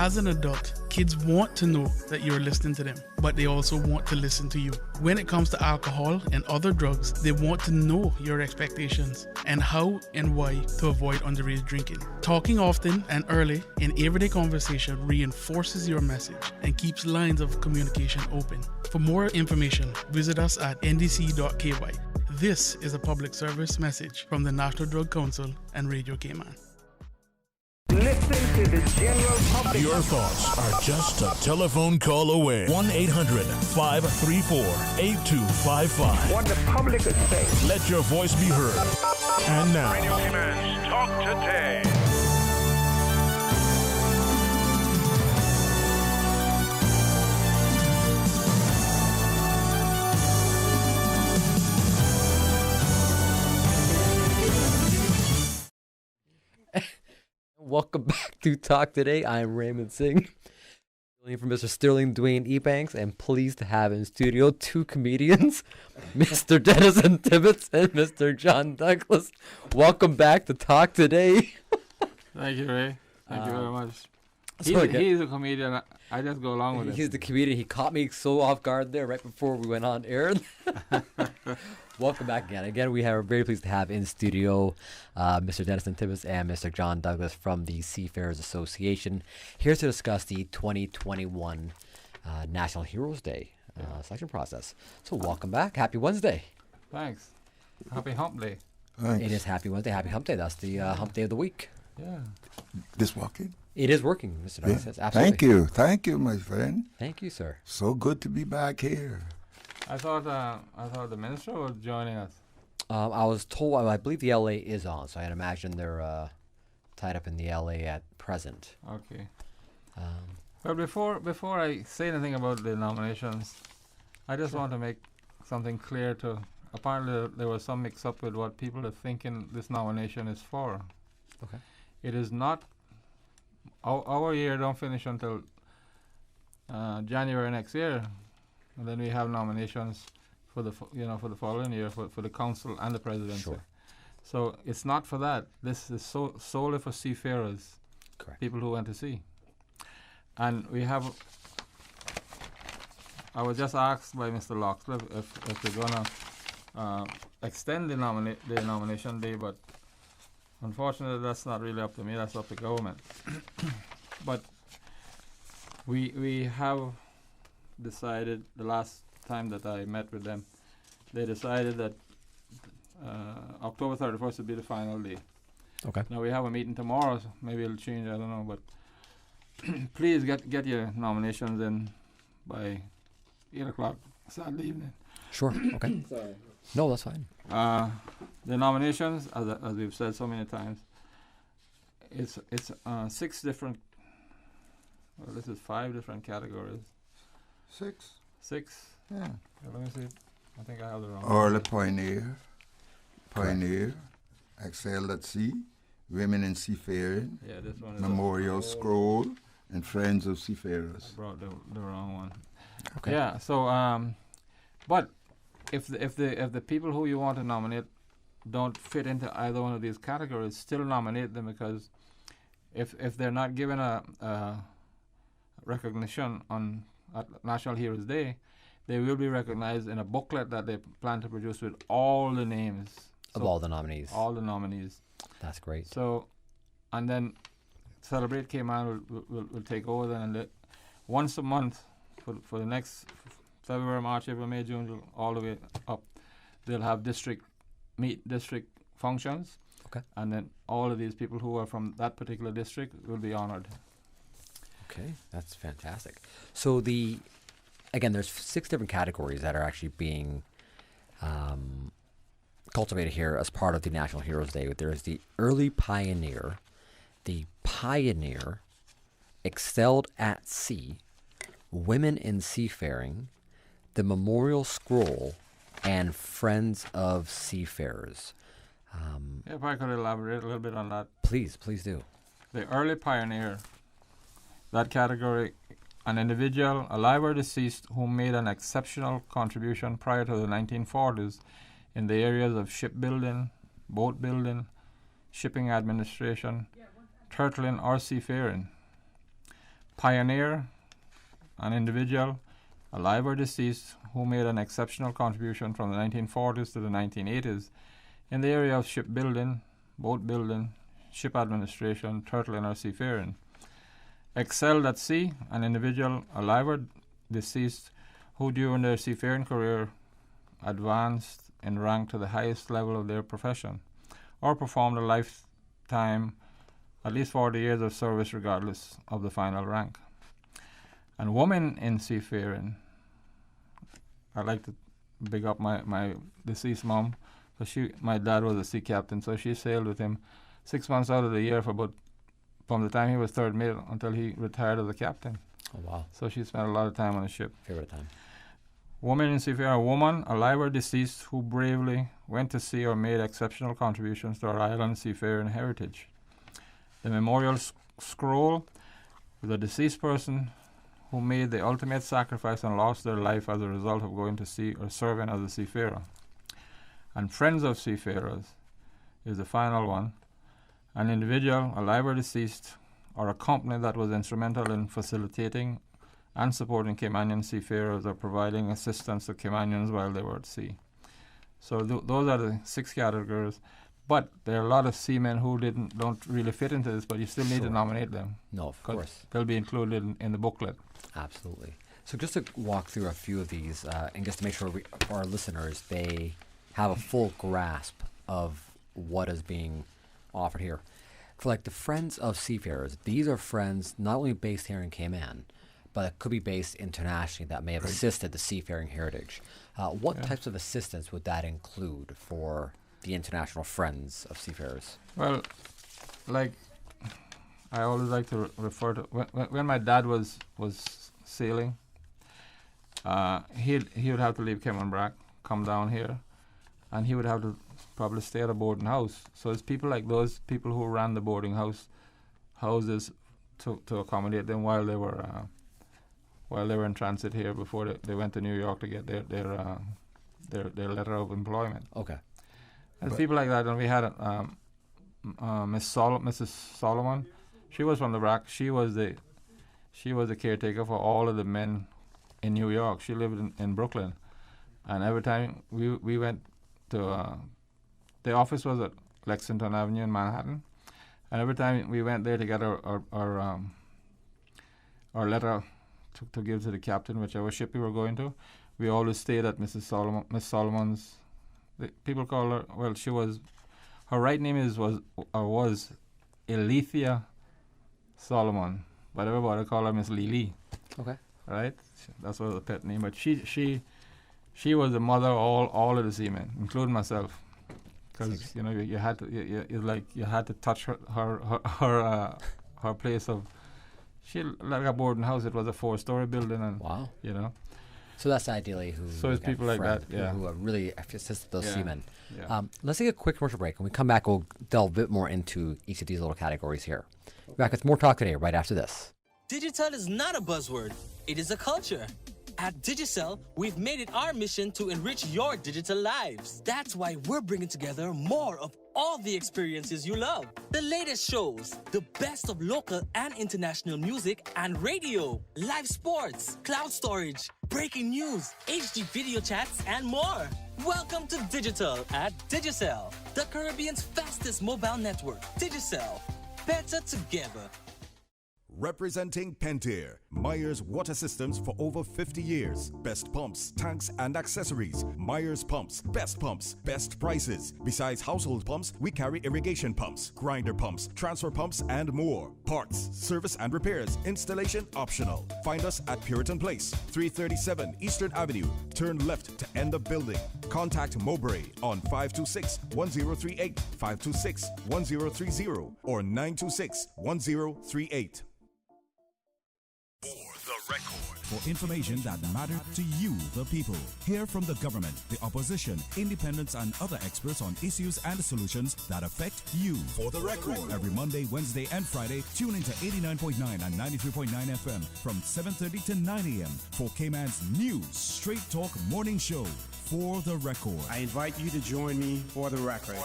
As an adult, kids want to know that you're listening to them, but they also want to listen to you. When it comes to alcohol and other drugs, they want to know your expectations and how and why to avoid underage drinking. Talking often and early in everyday conversation reinforces your message and keeps lines of communication open. For more information, visit us at ndc.ky. This is a public service message from the National Drug Council and Radio Cayman. Listen to the general public. Your thoughts are just a telephone call away. 1-800-534-8255. What the public is saying. Let your voice be heard. And now, Radio Cayman's Talk Today. Welcome back to Talk Today. I'm Raymond Singh, filling in for Mr. Sterling Dwayne Ebanks, and pleased to have in studio two comedians, Mr. Denison Tibbetts and Mr. John Douglas. Welcome back to Talk Today. Thank you, Ray. Thank you very much. So He's a comedian. I just go along with it. He's the comedian. He caught me so off guard there right before we went on air. Welcome back again. Again, we are very pleased to have in studio Mr. Denison Tibbetts and Mr. John Douglas from the Seafarers Association, here to discuss the 2021 National Heroes Day selection process. So welcome back. Happy Wednesday. Thanks. Happy Hump Day. Thanks. It is Happy Wednesday. Happy Hump Day. That's the hump day of the week. Yeah. This working? It is working, Mr. Douglas. Yeah. Absolutely. Thank you. Thank you, my friend. Thank you, sir. So good to be back here. I thought the minister was joining us. I was told, I believe the LA is on, so I'd imagine they're tied up in the LA at present. Okay. But before I say anything about the nominations, I just want to make something clear to. Apparently, there was some mix-up with what people are thinking this nomination is for. Okay. It is not. Our year don't finish until January next year, and then we have nominations for the for the following year for the council and the presidency. Sure. So it's not for that. This is solely for seafarers, correct? People who went to sea, and we have. I was just asked by Mr. Loxley if we're gonna extend the nomination day, but unfortunately that's not really up to me. That's up to government. But we have decided the last time that I met with them, they decided that October 31st would be the final day. Okay. Now we have a meeting tomorrow, so maybe it'll change. I don't know, but please get your nominations in by 8 o'clock Saturday evening. Sure. Okay. Sorry. No, that's fine. The nominations, as we've said so many times, it's 6 different. Well, this is 5 different categories. 6. 6. Yeah. Let me see. I think I have the wrong. Early Pioneer, Excelled at Sea, Women in Seafaring, Yeah, this one is Memorial Scroll, and Friends of Seafarers. I brought the wrong one. Okay. Yeah. So, but if the people who you want to nominate don't fit into either one of these categories, still nominate them, because if they're not given a recognition on National Heroes Day, they will be recognized in a booklet that they plan to produce with all the names Of all the nominees. All the nominees. That's great. So, and then Celebrate Cayman will take over then, and once a month for the next February, March, April, May, June, all the way up, they'll have district functions. Okay. And then all of these people who are from that particular district will be honored. Okay, that's fantastic. So again, there's 6 different categories that are actually being cultivated here as part of the National Heroes Day. There's the Early Pioneer, the Pioneer, Excelled at Sea, Women in Seafaring, the Memorial Scroll, and Friends of Seafarers. If I could elaborate a little bit on that. Please do. The Early Pioneer, that category, an individual, alive or deceased, who made an exceptional contribution prior to the 1940s in the areas of shipbuilding, boat building, shipping administration, turtling, or seafaring. pioneer, an individual, alive or deceased, who made an exceptional contribution from the 1940s to the 1980s in the area of shipbuilding, boat building, ship administration, turtling or seafaring. Excelled at sea, an individual, alive or deceased, who during their seafaring career advanced in rank to the highest level of their profession, or performed a lifetime, at least 40 years of service regardless of the final rank. And women in seafaring, I'd like to big up my deceased mom, because my dad was a sea captain, so she sailed with him 6 months out of the year from the time he was third mate until he retired as a captain. Oh, wow. So she spent a lot of time on the ship. Favorite time. Woman in seafaring, a woman, alive or deceased, who bravely went to sea or made exceptional contributions to our island seafaring heritage. The memorial scroll with a deceased person who made the ultimate sacrifice and lost their life as a result of going to sea or serving as a seafarer. And friends of seafarers is the final one. An individual, alive or deceased, or a company that was instrumental in facilitating and supporting Caymanian seafarers or providing assistance to Caymanians while they were at sea. So those are the 6 categories. But there are a lot of seamen who don't really fit into this, but you still need to nominate them. No, of course. They'll be included in the booklet. Absolutely. So just to walk through a few of these, and just to make sure for our listeners, they have a full grasp of what is being offered here. For like the Friends of Seafarers, these are friends not only based here in Cayman, but it could be based internationally that may have assisted the seafaring heritage. What types of assistance would that include for the International Friends of Seafarers? Well, like I always like to refer to when my dad was sailing, he would have to leave Cayman Brac, come down here, and he would have to probably stay at a boarding house. So it's people like those people who ran the boarding houses to accommodate them while they were in transit here before they went to New York to get their letter of employment. Okay. And people like that. And we had Mrs. Solomon. She was from the Brac. She was the caretaker for all of the men in New York. She lived in Brooklyn, and every time we went to the office was at Lexington Avenue in Manhattan, and every time we went there to get our letter to give to the captain, whichever ship we were going to, we always stayed at Miss Solomon's. People call her. Well, her right name was Elethea Solomon, but everybody call her Miss Lily. Okay. Right. That's was the pet name, but she was the mother of all of the seamen, including myself, because you had to touch her place of. She like a boarding house. It was a 4-story building, and wow, So that's ideally who. So it's people like that, who really assist those seamen. Yeah. Let's take a quick commercial break. When we come back, we'll delve a bit more into each of these little categories here. We're back with more talk today, right after this. Digital is not a buzzword; it is a culture. At Digicel, we've made it our mission to enrich your digital lives. That's why we're bringing together more of all the experiences you love. The latest shows, the best of local and international music and radio, live sports, cloud storage, breaking news, HD video chats, and more. Welcome to Digital at Digicel, the Caribbean's fastest mobile network. Digicel, better together. Representing Pentair, Myers Water Systems for over 50 years. Best pumps, tanks, and accessories. Myers Pumps, best prices. Besides household pumps, we carry irrigation pumps, grinder pumps, transfer pumps, and more. Parts, service, and repairs. Installation optional. Find us at Puritan Place, 337 Eastern Avenue. Turn left to end of building. Contact Mowbray on 526-1038, 526-1030, or 926-1038. For the record. for information that matter to you, the people. Hear from the government, the opposition, independents, and other experts on issues and solutions that affect you. For the record, every Monday, Wednesday, and Friday, tune into 89.9 and 93.9 FM from 7:30 to 9 a.m. for Cayman's new Straight Talk morning show. For the record. I invite you to join me for the record.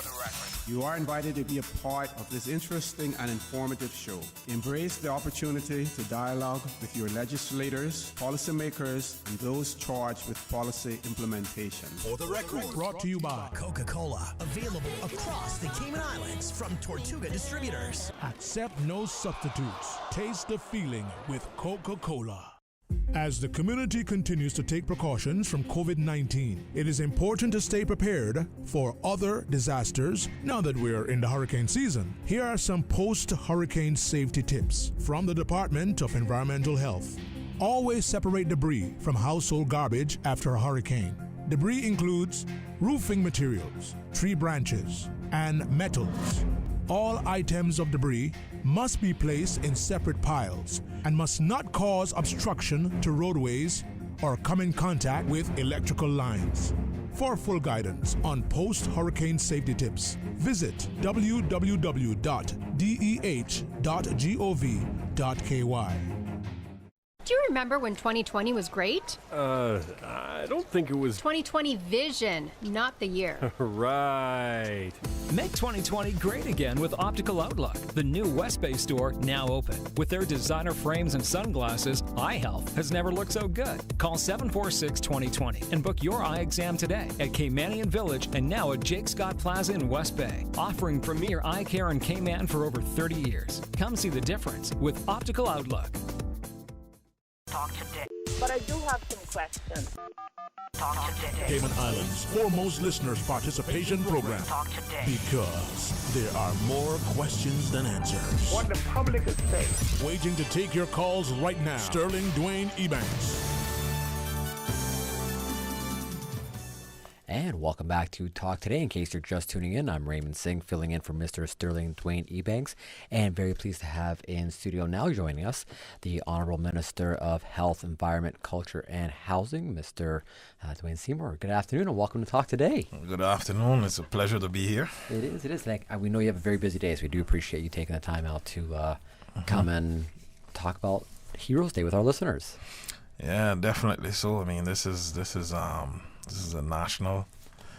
You are invited to be a part of this interesting and informative show. Embrace the opportunity to dialogue with your legislators, policymakers, and those charged with policy implementation. For the record. Brought to you by Coca-Cola. Available across the Cayman Islands from Tortuga Distributors. Accept no substitutes. Taste the feeling with Coca-Cola. As the community continues to take precautions from COVID-19, it is important to stay prepared for other disasters now that we're in the hurricane season. Here are some post-hurricane safety tips from the Department of Environmental Health. Always separate debris from household garbage after a hurricane. Debris includes roofing materials, tree branches, and metals. All items of debris must be placed in separate piles and must not cause obstruction to roadways or come in contact with electrical lines. For full guidance on post-hurricane safety tips, visit www.deh.gov.ky. Do you remember when 2020 was great? I don't think it was 2020 vision, not the year. right. Make 2020 great again with Optical Outlook, the new West Bay store now open. With their designer frames and sunglasses, eye health has never looked so good. Call 746-2020 and book your eye exam today at Caymanian Village and now at Jake Scott Plaza in West Bay, offering premier eye care in Cayman for over 30 years. Come see the difference with Optical Outlook. Talk today. But I do have some questions. Talk today. Cayman Islands' foremost listeners participation program. Talk today. Because there are more questions than answers. What the public is saying. Waiting to take your calls right now. Sterling Dwayne Ebanks. And welcome back to Talk Today. In case you're just tuning in, I'm Raymond Singh, filling in for Mr. Sterling Dwayne Ebanks, and very pleased to have in studio now joining us the Honorable Minister of Health, Environment, Culture, and Housing, Mr. Dwayne Seymour. Good afternoon and welcome to Talk Today. Good afternoon. It's a pleasure to be here. It is. We know you have a very busy day, so we do appreciate you taking the time out to come and talk about Heroes Day with our listeners. Yeah, definitely. So, I mean, this is a national,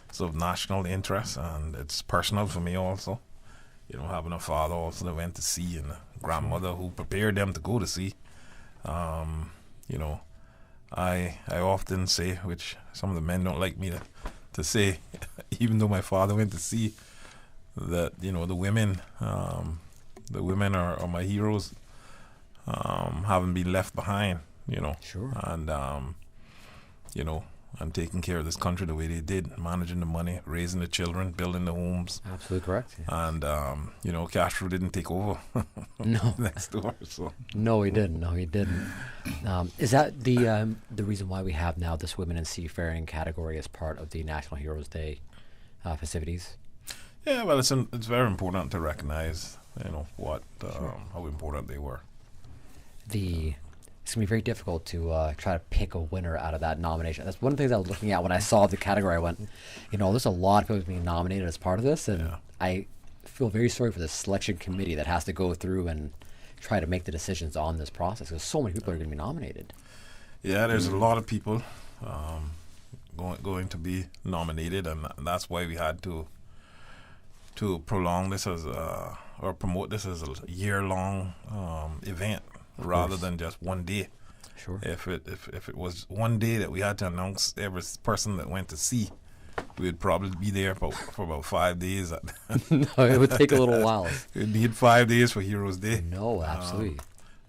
it's of national interest, and it's personal for me also. You know, having a father also that went to sea and a grandmother who prepared them to go to sea. You know, I often say, which some of the men don't like me to say, even though my father went to sea, that, you know, the women are my heroes, haven't been left behind, you know. Sure. And, you know, and taking care of this country the way they did, managing the money, raising the children, building the homes. Absolutely correct. Yeah. And, you know, Castro didn't take over no. next door. So. No, he didn't. Is that the reason why we have now this Women in Seafaring category as part of the National Heroes Day festivities? Yeah, well, it's very important to recognize, you know, how important they were. It's going to be very difficult to try to pick a winner out of that nomination. That's one of the things I was looking at when I saw the category. I went, you know, there's a lot of people being nominated as part of this, and I feel very sorry for the selection committee that has to go through and try to make the decisions on this process, because so many people are going to be nominated. Yeah, there's a lot of people going to be nominated, and that's why we had to prolong this or promote this as a year-long event. Rather than just one day. Sure. If it was one day that we had to announce every person that went to sea, we'd probably be there for about 5 days. No, it would take a little while. We'd need 5 days for Heroes Day. No, absolutely.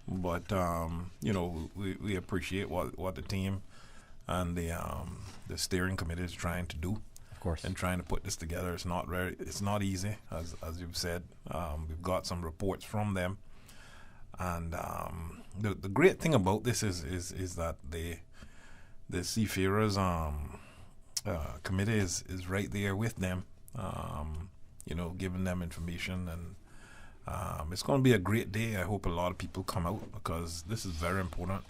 But you know, we appreciate what the team and the steering committee is trying to do. Of course. And trying to put this together. It's not easy, as you've said. We've got some reports from them. And the great thing about this is that the Seafarers committee is right there with them, you know, giving them information, and it's going to be a great day. I hope a lot of people come out, because this is very important.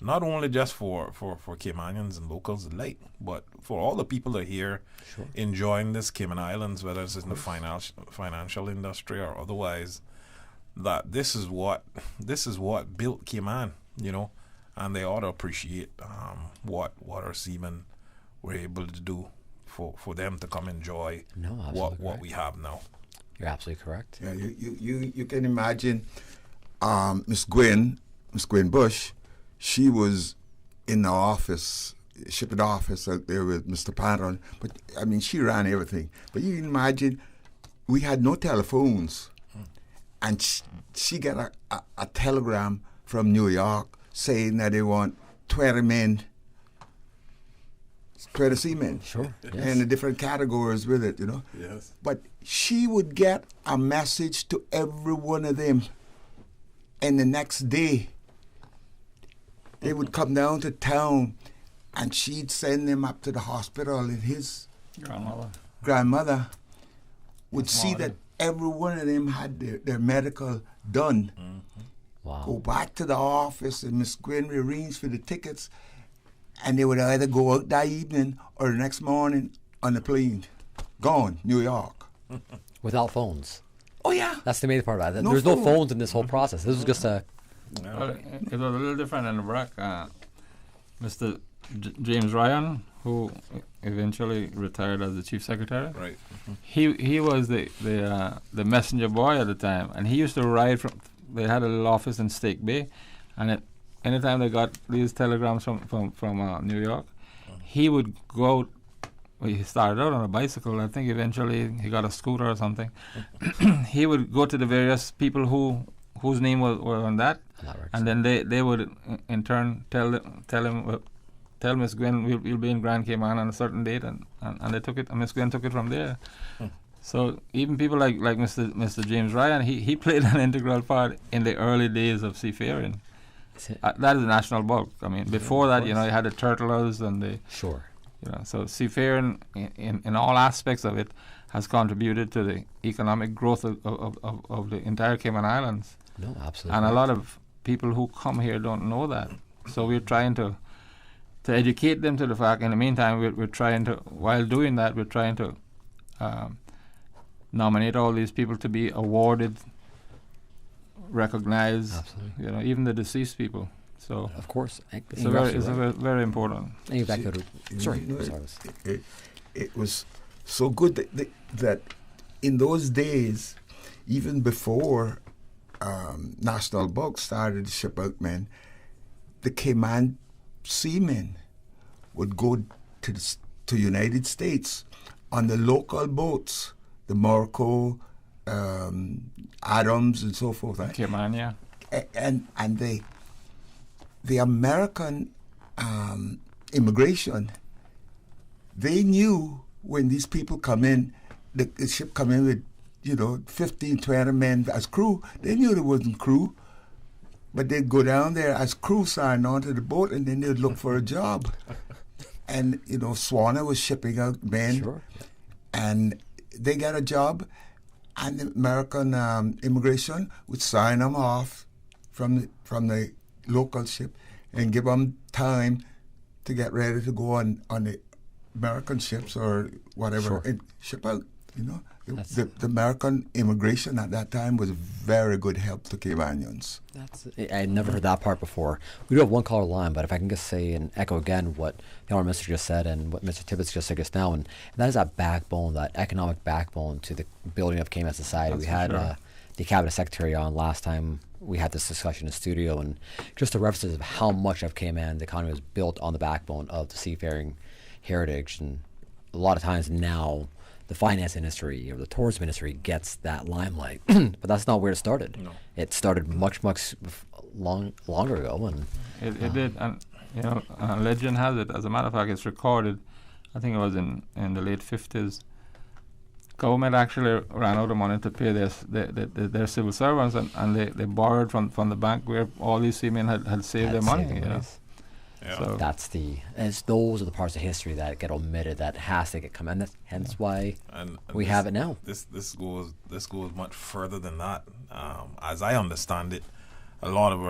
not only just for Caymanians and locals alike, but for all the people that are here enjoying this Cayman Islands, whether it's in the financial industry or otherwise, that this is what built Cayman, and they ought to appreciate what our seamen were able to do for them to come enjoy what we have now. You're absolutely correct. Yeah, you can imagine Miss Gwen Bush. She was in the office, shipping office out there with Mr. Patton. But I mean, she ran everything. But you can imagine, we had no telephones, and she got a telegram from New York saying that they want 20 men, 20 seamen, and the different categories with it, Yes. But she would get a message to every one of them, and the next day they would come down to town, and she'd send them up to the hospital, and his grandmother would see that every one of them had their medical done. Wow. Go back to the office, and Miss Gwen would arrange for the tickets, and they would either go out that evening or the next morning on the plane, gone, New York. Without phones. Oh, yeah. That's the main part about it. No There's no phone. phones in this whole process. This was just a... Well, it was a little different in Iraq. Mr. James Ryan, who eventually retired as the chief secretary, right? He was the messenger boy at the time, and he used to ride from. They had a little office in Stake Bay, and anytime they got these telegrams from New York, he would go. Well, he started out on a bicycle. I think eventually he got a scooter or something. He would go to the various people whose name were on that, and then they would in turn tell Miss Gwen we'll be in Grand Cayman on a certain date, and they took it, and Miss Gwen took it from there. So even people like Mr. James Ryan, he played an integral part in the early days of seafaring. That is a national bulk. I mean, before that, you had the turtlers and the so seafaring in all aspects of it has contributed to the economic growth of the entire Cayman Islands. No, absolutely. And a lot of people who come here don't know that. So we're trying to educate them to the fact. In the meantime, we're trying to, while doing that, we're trying to nominate all these people to be awarded, recognized. Absolutely. Even the deceased people. So of course, it's very important. It was so good that in those days, even before National Bulk started to ship out men, the Cayman seamen would go to United States on the local boats, the Morocco, Adams, and so forth. Right? Cayman, yeah. And the American immigration, they knew when these people come in, the ship come in with 15, 20 men as crew. They knew there wasn't crew, but they'd go down there as crew, sign onto the boat, and then they'd look for a job. And Swanner was shipping out men, and they got a job, and the American immigration would sign them off from the local ship and give them time to get ready to go on the American ships or whatever and ship out. The American immigration at that time was very good help to Caymanians. I had never heard that part before. We do have one caller line, but if I can just say and echo again what the Honourable Minister just said and what Mr. Tibbetts just said just now, and that is that backbone, that economic backbone to the building of Cayman society. We had the Cabinet Secretary on last time we had this discussion in the studio, and just the references of how much of Cayman's economy was built on the backbone of the seafaring heritage. And a lot of times now, the finance industry or the tourism industry gets that limelight, but that's not where it started. No. It started much longer ago, and it did. And legend has it. As a matter of fact, it's recorded. I think it was in the late 50s. Government actually ran out of money to pay their civil servants, and they borrowed from the bank where all these seamen had saved their money. Yeah. So those are the parts of history that get omitted, that has to get come, and that's hence why we have it now. This goes much further than that. As I understand it, a lot of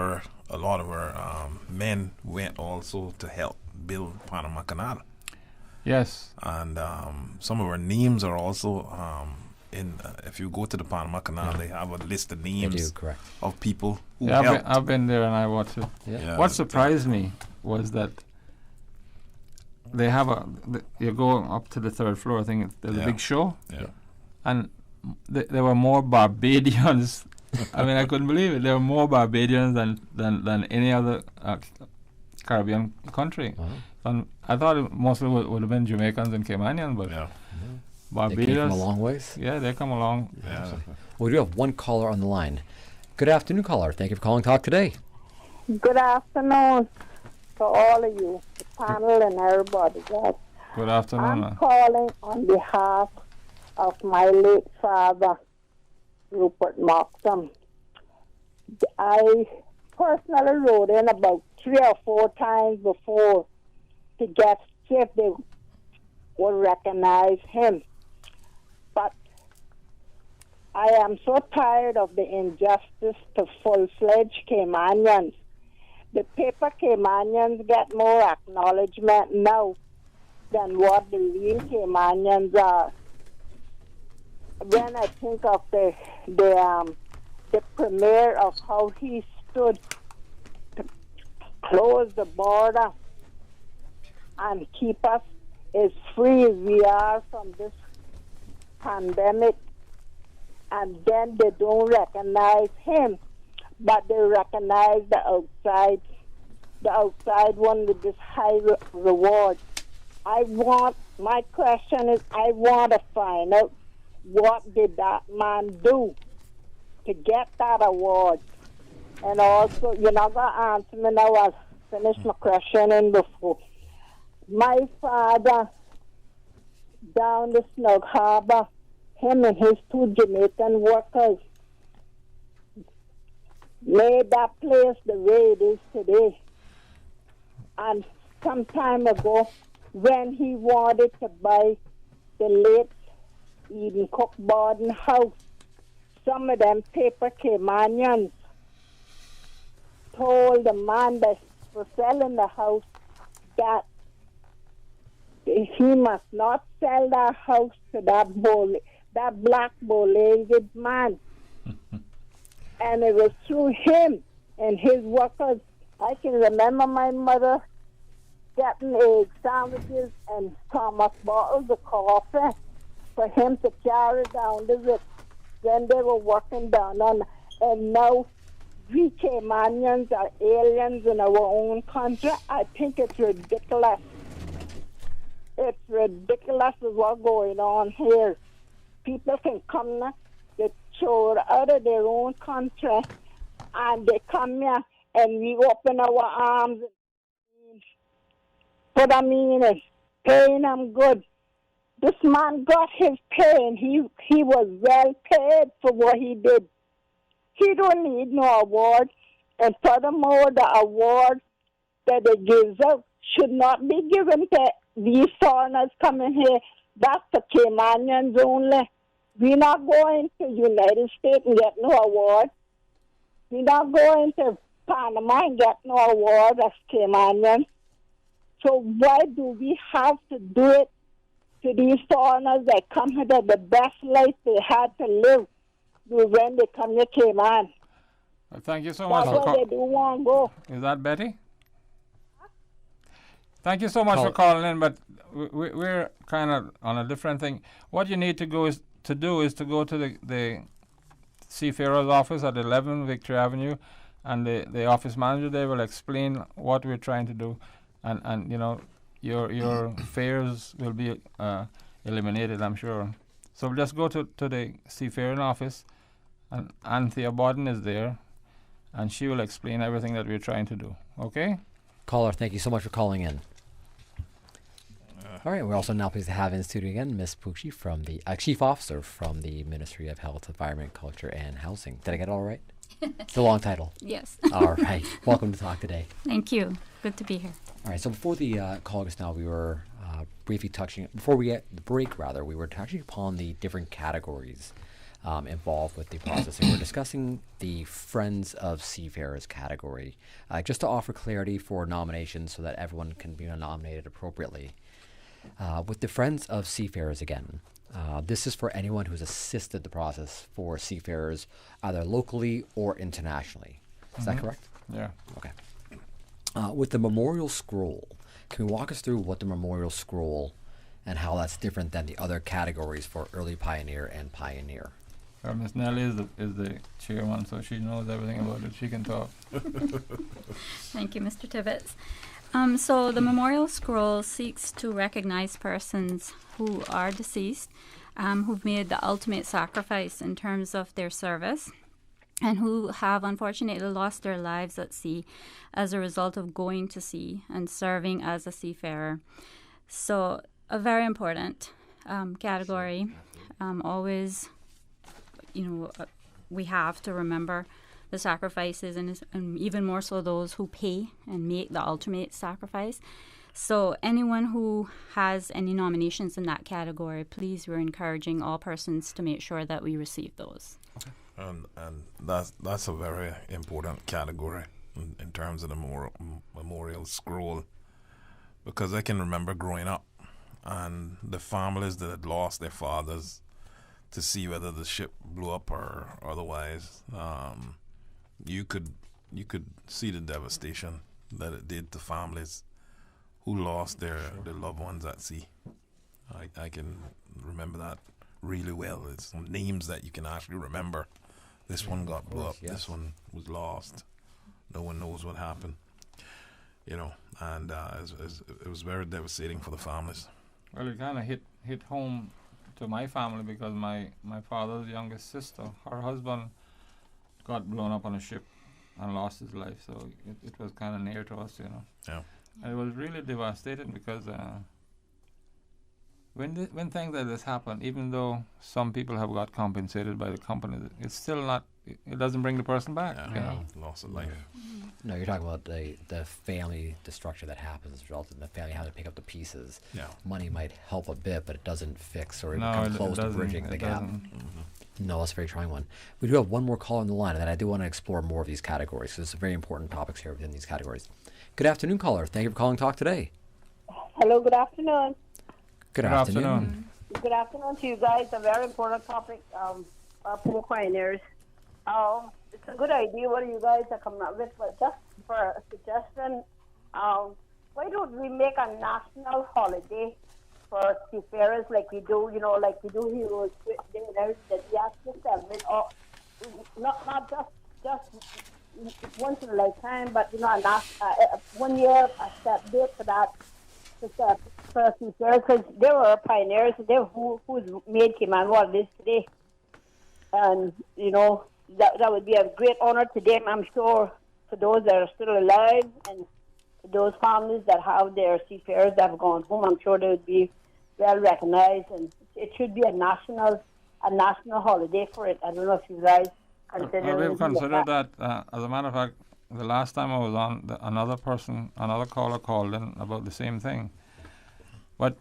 our men went also to help build Panama Canal. Yes. And some of our names are also in. If you go to the Panama Canal, they have a list of names of people who helped. I've been there and I watched it. Yeah. What surprised me was that they have you go up to the third floor. I think there's a big show. Yeah. And there were more Barbadians. I mean, I couldn't believe it. There were more Barbadians than any other Caribbean country. And I thought it mostly would have been Jamaicans and Caymanians, but Barbados. They came from a long ways. Yeah, they come along. Yeah. Well, we do have one caller on the line. Good afternoon, caller. Thank you for calling Talk Today. Good afternoon to all of you, the panel and everybody. Yes. Good afternoon. I'm calling on behalf of my late father, Rupert Moxham. I personally wrote in about 3 or 4 times before to get if they would recognize him. But I am so tired of the injustice to full-fledged Caymanians. The paper Caymanians get more acknowledgement now than what the real Caymanians are. When I think of the premier of how he stood to close the border and keep us as free as we are from this pandemic, and then they don't recognize him, but they recognize the outside one with this high reward. My question is, I want to find out what did that man do to get that award. And also, you're not going to answer me now. I'll finish my questioning before. My father, down the Snug Harbor, him and his 2 Jamaican workers made that place the way it is today. And some time ago, when he wanted to buy the late Eden Cook Borden house, some of them paper Caymanians told the man that was selling the house that he must not sell that house to that black bow-legged man. And it was through him and his workers. I can remember my mother getting egg sandwiches and Thomas bottles of coffee for him to carry down the river when they were working down on. And now we Caymanians are aliens in our own country. I think it's ridiculous. It's ridiculous is what's going on here. People can come now, they throw out of their own country, and they come here, and we open our arms. But I mean, paying them good. This man got his pay, and he was well paid for what he did. He don't need no award. And furthermore, the award that they give out should not be given to these foreigners coming here. That's for Caymanians only. We're not going to United States and get no award. We're not going to Panama and get no award as Caymanians. So why do we have to do it to these foreigners that come here to the best life they had to live when they come to Cayman? Thank you so much for calling. They do want to go. Is that Betty? Thank you so much for calling in, but we're kind of on a different thing. What you need to do is to go to the Seafarer's office at 11 Victory Avenue, and the office manager there will explain what we're trying to do, and you know your fares will be eliminated, I'm sure. So just go to the Seafaring office, and Anthea Borden is there, and she will explain everything that we're trying to do. Okay? Caller, thank you so much for calling in. All right, we're also now pleased to have in studio again Ms. Pucci, from the Chief Officer from the Ministry of Health, Environment, Culture, and Housing. Did I get it all right? It's a long title. Yes. All right. Welcome to Talk Today. Thank you. Good to be here. All right. So before the call just now, we were briefly touching, before we get the break, rather, we were touching upon the different categories involved with the processing. We're discussing the Friends of Seafarers category, just to offer clarity for nominations so that everyone can be nominated appropriately. With the Friends of Seafarers again, this is for anyone who's assisted the process for seafarers either locally or internationally. Is that correct? Yeah. Okay. With the Memorial Scroll, can we walk us through what the Memorial Scroll and how that's different than the other categories for early pioneer and pioneer? Miss Nellie is the chairman, so she knows everything about it. She can talk. Thank you, Mr. Tibbetts. So the Memorial Scroll seeks to recognize persons who are deceased, who've made the ultimate sacrifice in terms of their service, and who have unfortunately lost their lives at sea as a result of going to sea and serving as a seafarer. So a very important category. Always, we have to remember the sacrifices and even more so those who pay and make the ultimate sacrifice. So anyone who has any nominations in that category, please, we're encouraging all persons to make sure that we receive those. Okay. And that's a very important category in terms of the Memorial Scroll, because I can remember growing up and the families that had lost their fathers to see whether the ship blew up or otherwise. You could see the devastation that it did to families who lost their loved ones at sea. I can remember that really well. It's some names that you can actually remember. This one got blew up. Yes. This one was lost. No one knows what happened. And it was very devastating for the families. Well, it kind of hit home to my family because my father's youngest sister, her husband got blown up on a ship and lost his life. So it was kind of near to us, Yeah. And it was really devastating because when things like this happen, even though some people have got compensated by the company, it's still not. It doesn't bring the person back. Loss of life. No, you're talking about the family destruction that happens as a result of the family having to pick up the pieces. Yeah. Money might help a bit, but it doesn't fix or even No, come it close to doesn't. bridging the It gap. doesn't. No, that's a very trying one. We do have one more call on the line, and then I do want to explore more of these categories. So there's very important topics here within these categories. Good afternoon, caller. Thank you for calling Talk Today. Hello, good afternoon. Good afternoon. Good afternoon to you guys. A very important topic, for pioneers. It's a good idea what you guys are coming up with, but just for a suggestion, why don't we make a national holiday for seafarers like we do, like we do Heroes Day and everything, that we actually celebrate, or not just once in a lifetime, but a 1 year a set date for that, for seafarers, because they were pioneers, who's made Cayman what it is today, and that would be a great honor to them, I'm sure, for those that are still alive and to those families that have their seafarers that have gone home. I'm sure they would be well recognized, and it should be a national holiday for it. I don't know if you guys consider. Well, we've considered that. As a matter of fact, the last time I was on, another caller called in about the same thing. But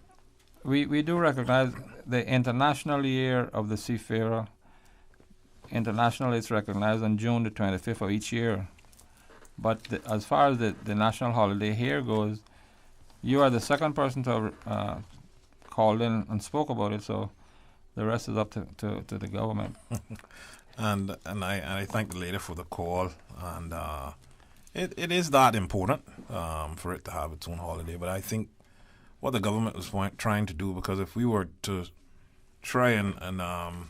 we do recognize the International Year of the Seafarer. Internationally, it's recognized on June the 25th of each year. But as far as the national holiday here goes, you are the second person to have called in and spoke about it, so the rest is up to the government. And I thank the lady for the call, and it is that important for it to have its own holiday. But I think what the government was trying to do, because if we were to try and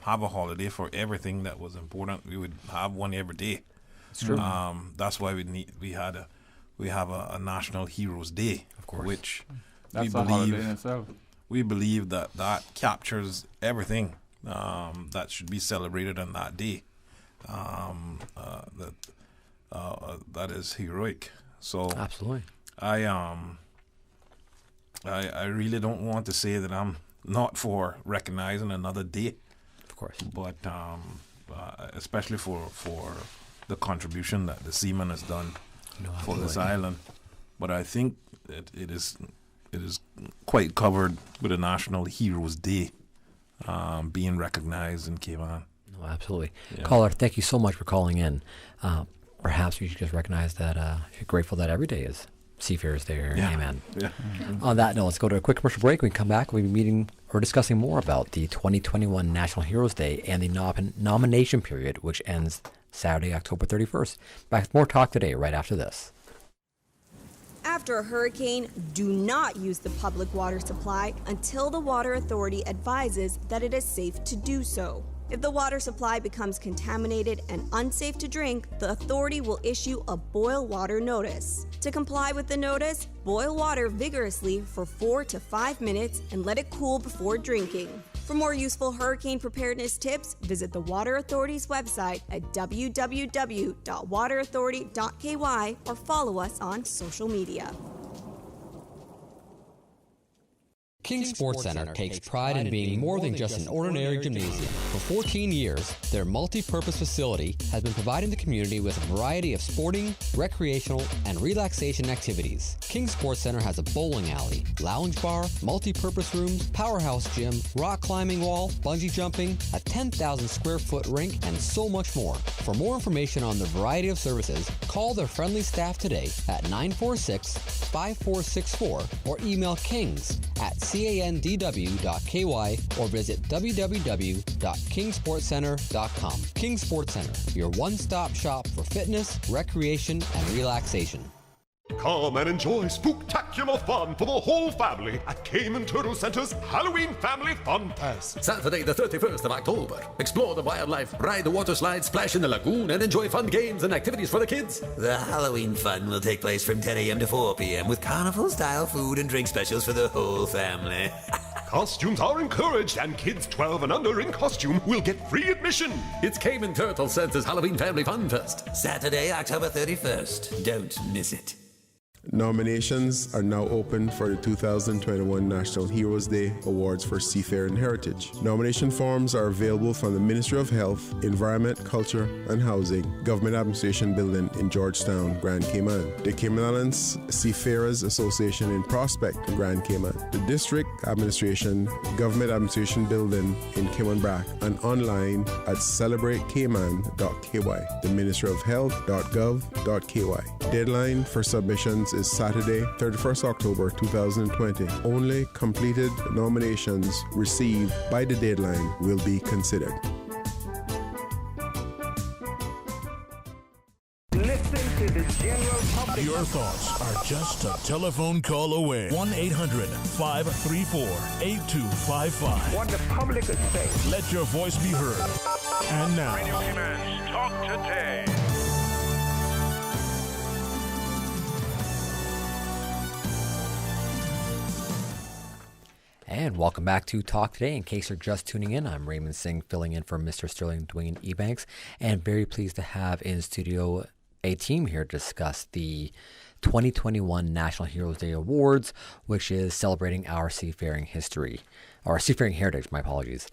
have a holiday for everything that was important, we would have one every day. It's true. That's why we have a National Heroes Day, of course, which that's a holiday in itself. We believe that captures everything that should be celebrated on that day. That is heroic. So absolutely, I really don't want to say that I'm not for recognizing another day, of course, but especially for the contribution that the seaman has done for this island. But I think that it is quite covered with a National Heroes Day being recognized in Cayman. No, Oh, absolutely. Yeah. Caller, thank you so much for calling in. Perhaps we should just recognize that you're grateful that every day is Seafarers Day. Yeah. Amen. Yeah. On that note, let's go to a quick commercial break. When we come back, we'll be meeting or discussing more about the 2021 National Heroes Day and the nomination period, which ends Saturday, October 31st. Back with more Talk Today right after this. After a hurricane, do not use the public water supply until the Water Authority advises that it is safe to do so. If the water supply becomes contaminated and unsafe to drink, the authority will issue a boil water notice. To comply with the notice, boil water vigorously for 4 to 5 minutes and let it cool before drinking. For more useful hurricane preparedness tips, visit the Water Authority's website at www.waterauthority.ky or follow us on social media. King Sports Center takes pride in being more than just an ordinary gymnasium. For 14 years, their multi-purpose facility has been providing the community with a variety of sporting, recreational, and relaxation activities. King Sports Center has a bowling alley, lounge bar, multi-purpose rooms, powerhouse gym, rock climbing wall, bungee jumping, a 10,000 square foot rink, and so much more. For more information on the variety of services, call their friendly staff today at 946-5464 or email kings@candw.ky or visit www.kingsportscenter.com. King Sports Center, your one-stop shop for fitness, recreation, and relaxation. Come and enjoy spooktacular fun for the whole family at Cayman Turtle Center's Halloween Family Fun Fest. Saturday the 31st of October. Explore the wildlife, ride the water slide, splash in the lagoon, and enjoy fun games and activities for the kids. The Halloween fun will take place from 10 a.m. to 4 p.m. with carnival-style food and drink specials for the whole family. Costumes are encouraged, and kids 12 and under in costume will get free admission. It's Cayman Turtle Center's Halloween Family Fun Fest. Saturday, October 31st. Don't miss it. Nominations are now open for the 2021 National Heroes Day Awards for Seafaring Heritage. Nomination forms are available from the Ministry of Health, Environment, Culture and Housing, Government Administration Building in Georgetown, Grand Cayman, the Cayman Islands Seafarers Association in Prospect, Grand Cayman, the District Administration, Government Administration Building in Cayman Brac, and online at celebratecayman.ky, the Ministry of Health.gov.ky. Deadline for submissions is Saturday, 31st October 2020. Only completed nominations received by the deadline will be considered. Listen to the general public. Your thoughts are just a telephone call away. 1-800-534-8255. What the public is saying. Let your voice be heard. And now, Radio Cayman's Talk Today. And welcome back to Talk Today. In case you're just tuning in, I'm Raymond Singh, filling in for Mr. Sterling Dwayne Ebanks, and very pleased to have in studio a team here to discuss the 2021 National Heroes Day Awards, which is celebrating our seafaring history, or seafaring heritage, my apologies.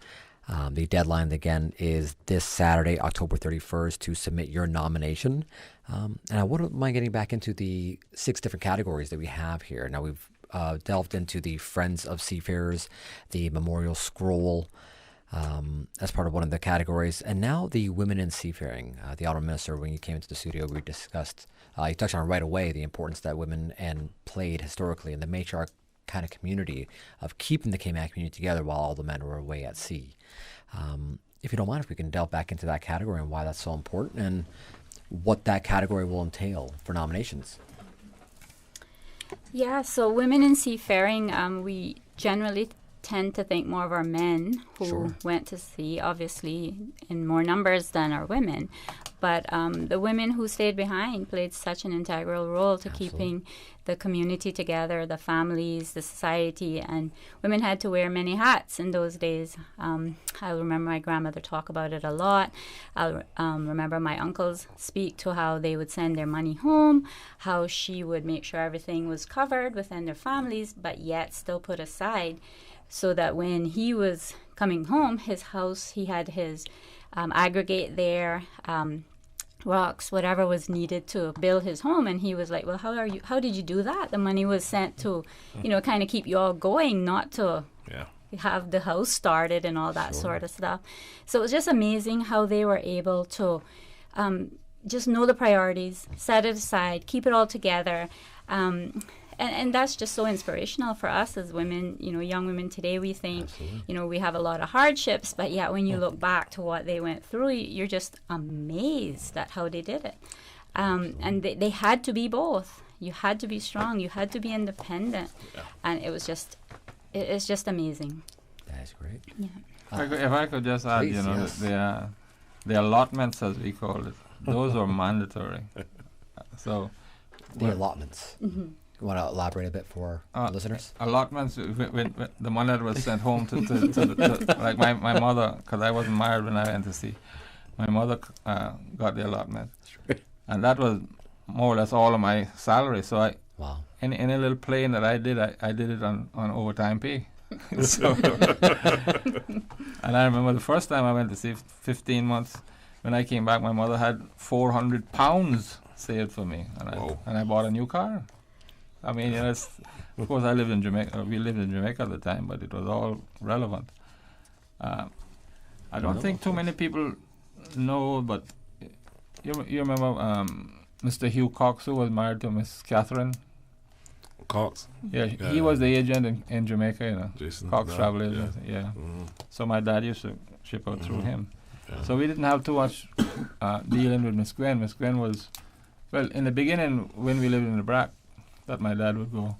The deadline, again, is this Saturday, October 31st, to submit your nomination. And I wouldn't mind getting back into the 6 different categories that we have here. Now, we've delved into the Friends of Seafarers, the Memorial Scroll, as part of one of the categories, and now the Women in Seafaring. The Honourable Minister, when you came into the studio, we discussed, you touched on right away the importance that women played historically in the matriarch kind of community of keeping the Cayman community together while all the men were away at sea. If you don't mind, if we can delve back into that category and why that's so important and what that category will entail for nominations. Yeah, so women in seafaring, we generally tend to think more of our men who went to sea, obviously in more numbers than our women. But the women who stayed behind played such an integral role to keeping the community together, the families, the society, and women had to wear many hats in those days. I remember my grandmother talk about it a lot. I remember my uncles speak to how they would send their money home, how she would make sure everything was covered within their families, but yet still put aside so that when he was coming home, his house, he had his aggregate there, rocks, whatever was needed to build his home. And he was like, well, how did you do that? The money was sent to, kind of keep you all going, not to have the house started and all that sort of stuff. So it was just amazing how they were able to just know the priorities, set it aside, keep it all together. And that's just so inspirational for us as women, young women today. We think, we have a lot of hardships, but yet when you look back to what they went through, you're just amazed at how they did it. And they had to be both. You had to be strong. You had to be independent. And it was just, it's just amazing. That's great. Yeah. If I could just add, please, the allotments, as we call it, those were mandatory. So the allotments. Mm-hmm. You want to elaborate a bit for listeners? Allotments, when the money that was sent home to like my mother, because I wasn't married when I went to sea, my mother got the allotment. And that was more or less all of my salary. So in a little plane that I did it on overtime pay. So and I remember the first time I went to sea, 15 months, when I came back, my mother had £400 saved for me, and I bought a new car. I mean, of course, I lived in Jamaica. We lived in Jamaica at the time, but it was all relevant. I don't think too many people know, but you remember Mr. Hugh Cox, who was married to Miss Catherine Cox. Yeah, he was the agent in Jamaica, Jason, Cox Travel Agent. Yeah. Mm-hmm. So my dad used to ship out through him. Yeah. So we didn't have too much dealing with Miss Gwen. Miss Gwen was, well, in the beginning when we lived in the Brack, that my dad would go,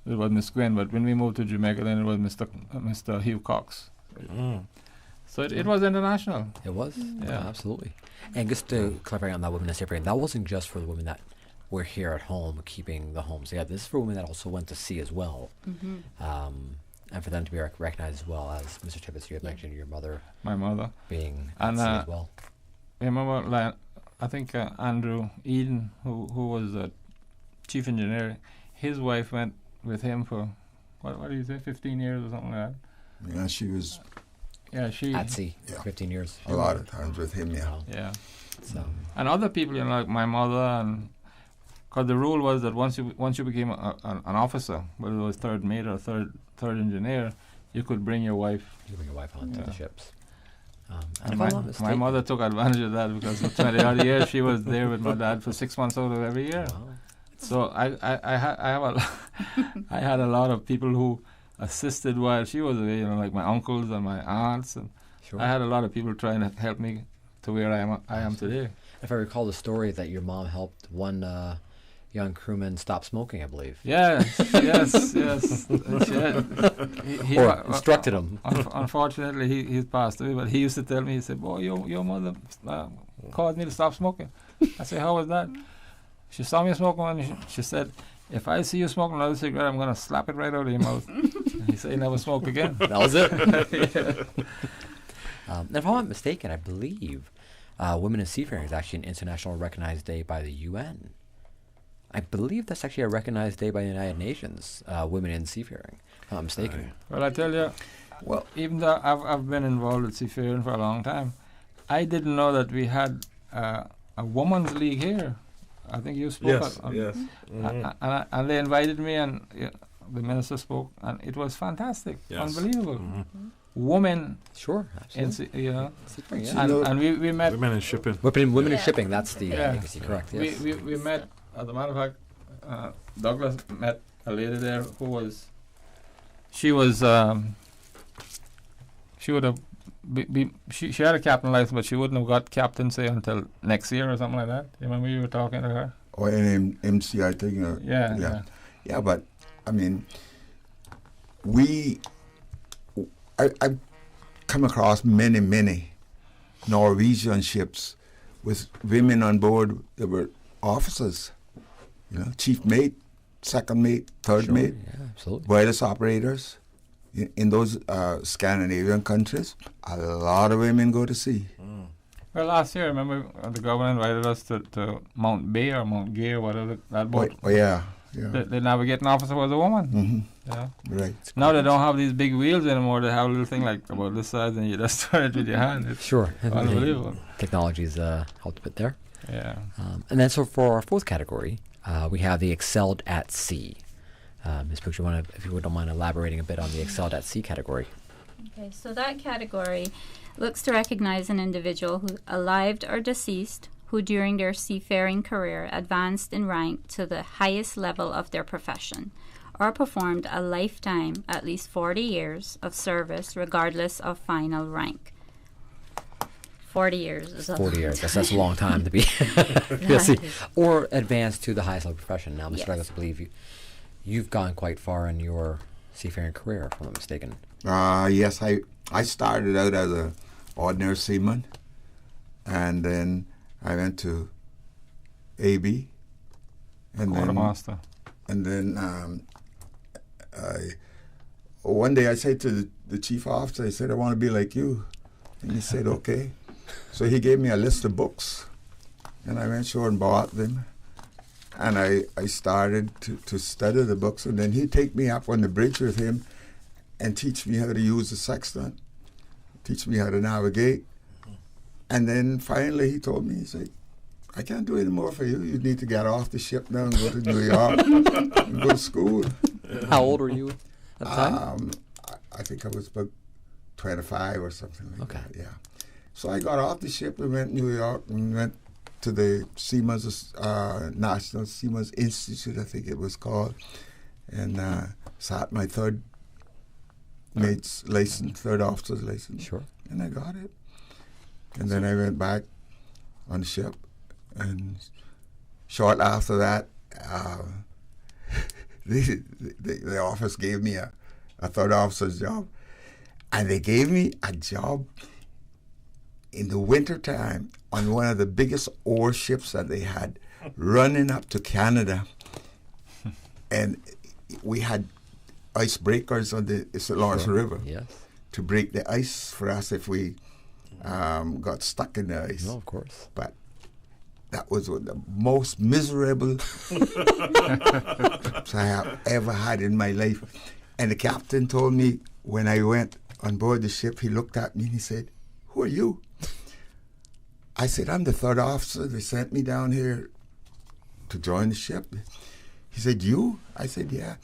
it was Miss Gwen. But when we moved to Jamaica, then it was Mr. Hugh Cox. So it was international. It was? Yeah, absolutely. And just to clarify on that women in seafaring, that wasn't just for the women that were here at home keeping the homes. Yeah, this is for women that also went to sea as well. Mm-hmm. And for them to be recognized as well, as Mr. Tibbetts, you had mentioned your mother. My mother. Being at sea as well. Remember, like, I think Andrew Eden, who was the chief engineer, his wife went with him for, what do you say, 15 years or something like that? Yeah, she was... Yeah, she... At sea, 15 years. A lot of times with him, yeah. Yeah. So. And other people, like my mother, and... Because the rule was that once you became an officer, whether it was third mate or third engineer, you could bring your wife. You could bring your wife onto the ships. And my mother took advantage of that because for 20 odd years she was there with my dad for 6 months out of every year. Wow. So I had a lot of people who assisted while she was away, like my uncles and my aunts, and I had a lot of people trying to help me to where I am today. If I recall the story that your mom helped one young crewman stop smoking, I believe. Yes. Or instructed him. Unfortunately, he's passed away, but he used to tell me, he said, boy, your mother caused me to stop smoking. I said, how was that? She saw me smoking and she said, if I see you smoking another cigarette, I'm going to slap it right out of your mouth. He said he never smoked again. That was it. And if I'm not mistaken, I believe Women in Seafaring is actually an international recognized day by the UN. I believe that's actually a recognized day by the United Nations, Women in Seafaring, if I'm not mistaken. Well, I tell you, even though I've been involved with seafaring for a long time, I didn't know that we had a women's league here. I think you spoke. Yes. Mm-hmm. And they invited me, and the minister spoke, and it was fantastic, unbelievable. Mm-hmm. Women, sure, absolutely. And we met women in shipping. Women in shipping. That's the legacy, correct? Yes. We met. As a matter of fact, Douglas met a lady there who was. She was. She would have. She had a captain license, but she wouldn't have got captaincy until next year or something like that. You remember you were talking to her? Or in MC, I think. Yeah, but I mean, I've come across many Norwegian ships with women on board that were officers, chief mate, second mate, third mate, wireless operators. In those Scandinavian countries, a lot of women go to sea. Well, last year, remember, the government invited us to Mount Bay or Mount Gay or whatever that boat. Oh, yeah. The navigating officer was a woman. Mm-hmm. Yeah. Right. Now they don't have these big wheels anymore. They have a little thing like about this size, and you just turn it with your hand. It's unbelievable. Technology's helped a bit there. Yeah. And then so for our fourth category, we have the excelled at sea. Ms. Pooch, if you don't mind elaborating a bit on the excelled at sea category. Okay, so that category looks to recognize an individual who, alive or deceased, who during their seafaring career advanced in rank to the highest level of their profession, or performed a lifetime, at least 40 years, of service regardless of final rank. 40 years is a 40 long years. time. That's a long time to be at sea. Or advance to the highest level profession. Now, Mr. Yes. Douglas, I believe you've gone quite far in your seafaring career, if I'm not mistaken. Yes, I started out as an ordinary seaman, and then I went to AB, and Quartermaster. one day I said to the chief officer, I said, I want to be like you. And he said, okay. So he gave me a list of books, and I went shore and bought them. And I started to study the books, and then he'd take me up on the bridge with him and teach me how to use the sextant, teach me how to navigate. And then finally he told me, he said, I can't do any more for you. You need to get off the ship now and go to New York and go to school. How old were you at the time? I think I was about 25 or something like that, yeah. So I got off the ship and went to New York and went to the Seamen's National Seamen's Institute, I think it was called, and sat my third mate's license, third officer's license. Sure. And I got it. And then I went back on the ship, and short after that, the office gave me a third officer's job, and they gave me a job in the wintertime on one of the biggest ore ships that they had, running up to Canada. And we had icebreakers on the St. Lawrence River to break the ice for us if we got stuck in the ice. No, of course. But that was the most miserable I have ever had in my life. And the captain told me when I went on board the ship, he looked at me and he said, "Who are you?" I said, "I'm the third officer. They sent me down here to join the ship." He said, "You?" I said, "Yeah."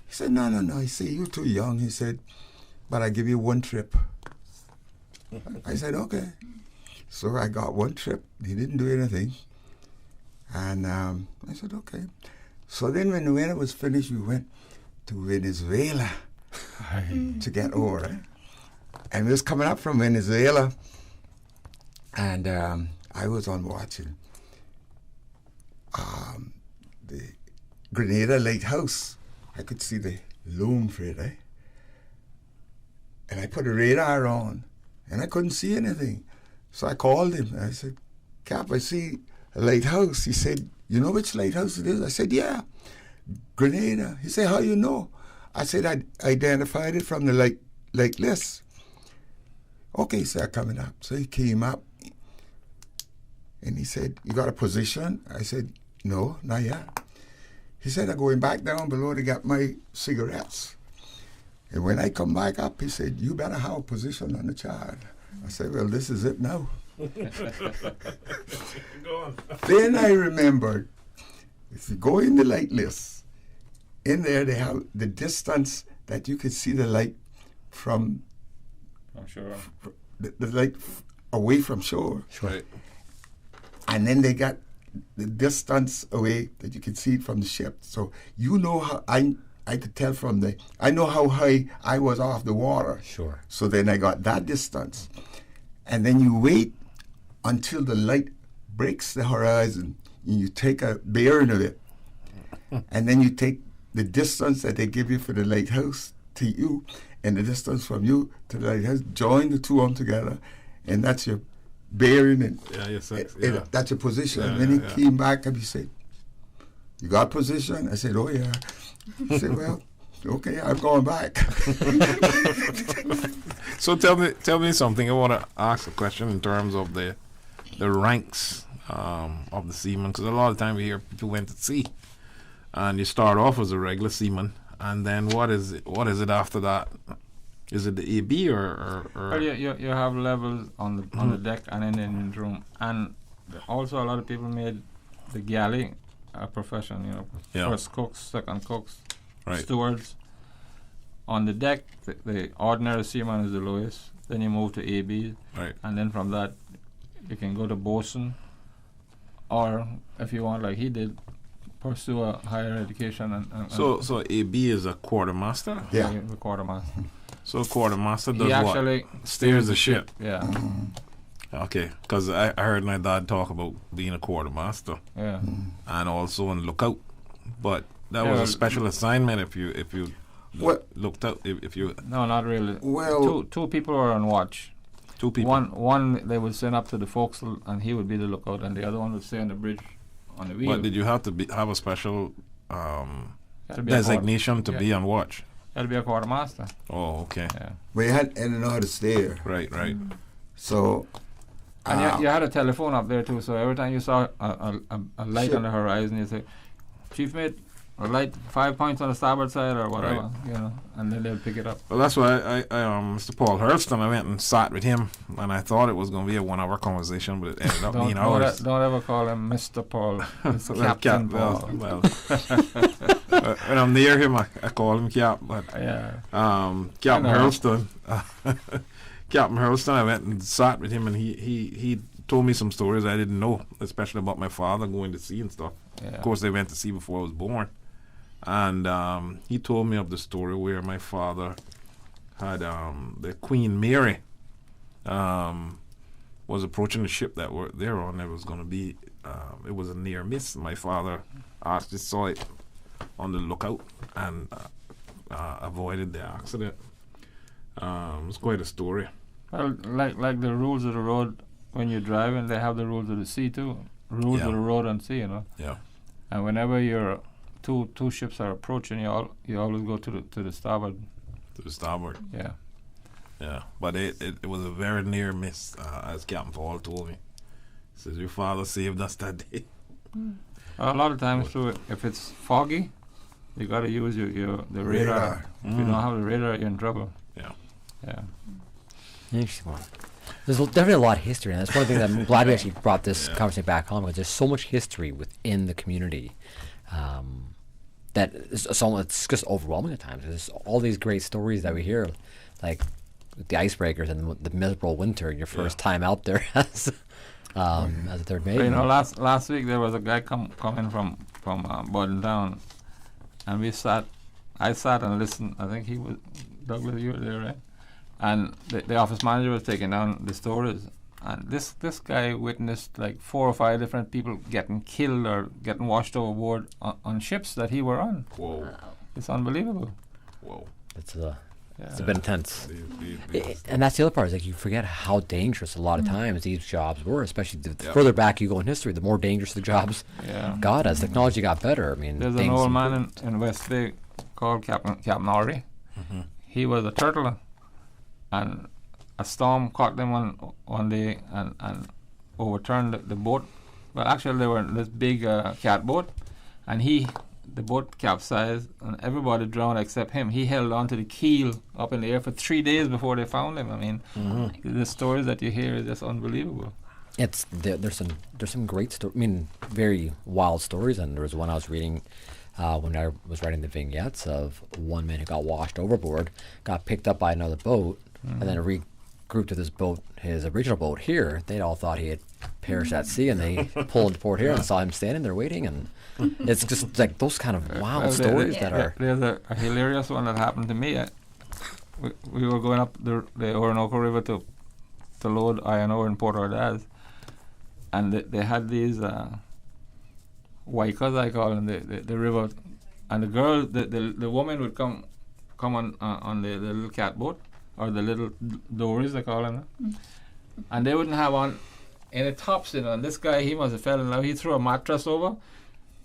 He said, No. He said, "You're too young." He said, "But I give you one trip." I said, "Okay." So I got one trip. He didn't do anything. And I said, "Okay." So then when the winter was finished, we went to Venezuela to get over it. And we was coming up from Venezuela, and I was on watching the Grenada Lighthouse. I could see the loom for it, And I put a radar on, and I couldn't see anything. So I called him, and I said, "Cap, I see a lighthouse." He said, "You know which lighthouse it is?" I said, "Yeah, Grenada." He said, "How you know?" I said, "I identified it from the light list." "Okay," he said, "coming up." So he came up, and he said, "You got a position?" I said, "No, not yet." He said, "I'm going back down below to get my cigarettes." And when I come back up, he said, "You better have a position on the chart." I said, "Well, this is it now." Go on. Then I remembered, if you go in the light list, in there they have the distance that you could see the light from shore. The light away from shore. Sure. And then they got the distance away that you could see it from the ship. So you know how I could tell from I know how high I was off the water. Sure. So then I got that distance. And then you wait until the light breaks the horizon, and you take a bearing of it. And then you take the distance that they give you for the lighthouse to you, and the distance from you to the lighthouse, join the two of them together, and that's your bearing, and that's your position. And then he came back and he said, "You got position?" I said, "Oh yeah." He said, "Well, okay, I'm going back." So tell me something. I want to ask a question in terms of the ranks of the seamen, because a lot of time we hear people went to sea, and you start off as a regular seaman, and then what is it after that? Is it the AB or? Well, you have levels on the deck and in the engine room, and also a lot of people made the galley a profession. First cooks, second cooks, stewards. On the deck, the ordinary seaman is the lowest. Then you move to AB, and then from that, you can go to bosun, or if you want, like he did, pursue a higher education. And so AB is a quartermaster? Yeah, the quartermaster. So a quartermaster does he actually what? Steers the ship. Yeah. Okay, because I heard my dad talk about being a quartermaster. Yeah. And also in lookout, but that was a special assignment if you looked out if you. No, not really. Well, two people were on watch. Two people. One they would send up to the forecastle, and he would be the lookout, and the other one would stay on the bridge on the wheel. But did you have to have a special designation to be on watch? Had to be a quartermaster. Oh, okay. Yeah. But you had to know how to stay there. Right. So. And you had a telephone up there too, so every time you saw a light on the horizon, you say, "Chief mate, a light 5 points on the starboard side," or whatever, and then they'll pick it up. Well, that's why I Mr. Paul Hurlston, I went and sat with him, and I thought it was going to be a 1 hour conversation, but it ended up being hours. Don't ever call him Mr. Paul. It's Captain Paul. Well, when I'm near him, I call him Cap, but Captain Hurlston. Captain Hurlston, I went and sat with him, and he told me some stories I didn't know, especially about my father going to sea and stuff. Yeah. Of course, they went to sea before I was born. And he told me of the story where my father had the Queen Mary was approaching the ship that they were on. It was going to be, it was a near miss. My father actually saw it on the lookout and avoided the accident. It's quite a story. Well, like the rules of the road when you're driving, they have the rules of the sea too. Rules of the road and sea, Yeah. And whenever you're two ships are approaching, you always go to the starboard. To the starboard. Yeah. Yeah, but it was a very near miss, as Captain Paul told me. He says your father saved us that day. A lot of times too, if it's foggy, you got to use the radar. If you don't have the radar, you're in trouble. Yeah. Interesting one. There's definitely a lot of history, and that's one thing that I'm glad we actually brought this conversation back home, because there's so much history within the community that it's just overwhelming at times. There's all these great stories that we hear, like the icebreakers and the miserable winter, your first time out there as a third mate. Last week there was a guy coming from Borden Town, and I sat and listened. I think he was Douglas. You were there, right? And the office manager was taking down the stories, and this guy witnessed like 4 or 5 different people getting killed or getting washed overboard on ships that he were on. Whoa! It's unbelievable. Whoa! It's a bit intense. And that's the other part, is like you forget how dangerous a lot of times these jobs were, especially the further back you go in history, the more dangerous the jobs got as technology got better. I mean, there's an old man in West Bay called Captain Ori. Mm-hmm. He was a turtler. And a storm caught them one day and overturned the boat. Well, actually, they were in this big catboat, and the boat capsized, and everybody drowned except him. He held on to the keel up in the air for 3 days before they found him. I mean, the stories that you hear is just unbelievable. There's some great very wild stories, and there was one I was reading when I was writing the vignettes of one man who got washed overboard, got picked up by another boat, and then regrouped to his original boat here. They all thought he had perished at sea, and they pulled into port here and saw him standing there waiting. And it's just like those kind of wild stories that are. There's a hilarious one that happened to me. We were going up the Orinoco River to load iron ore in Port Ordaz, and they had these wikers, I call them, the river, and the girl, the woman would come on the little catboat, or the little dories, they call them, and they wouldn't have on any tops, and this guy, he must have fell in love. He threw a mattress over,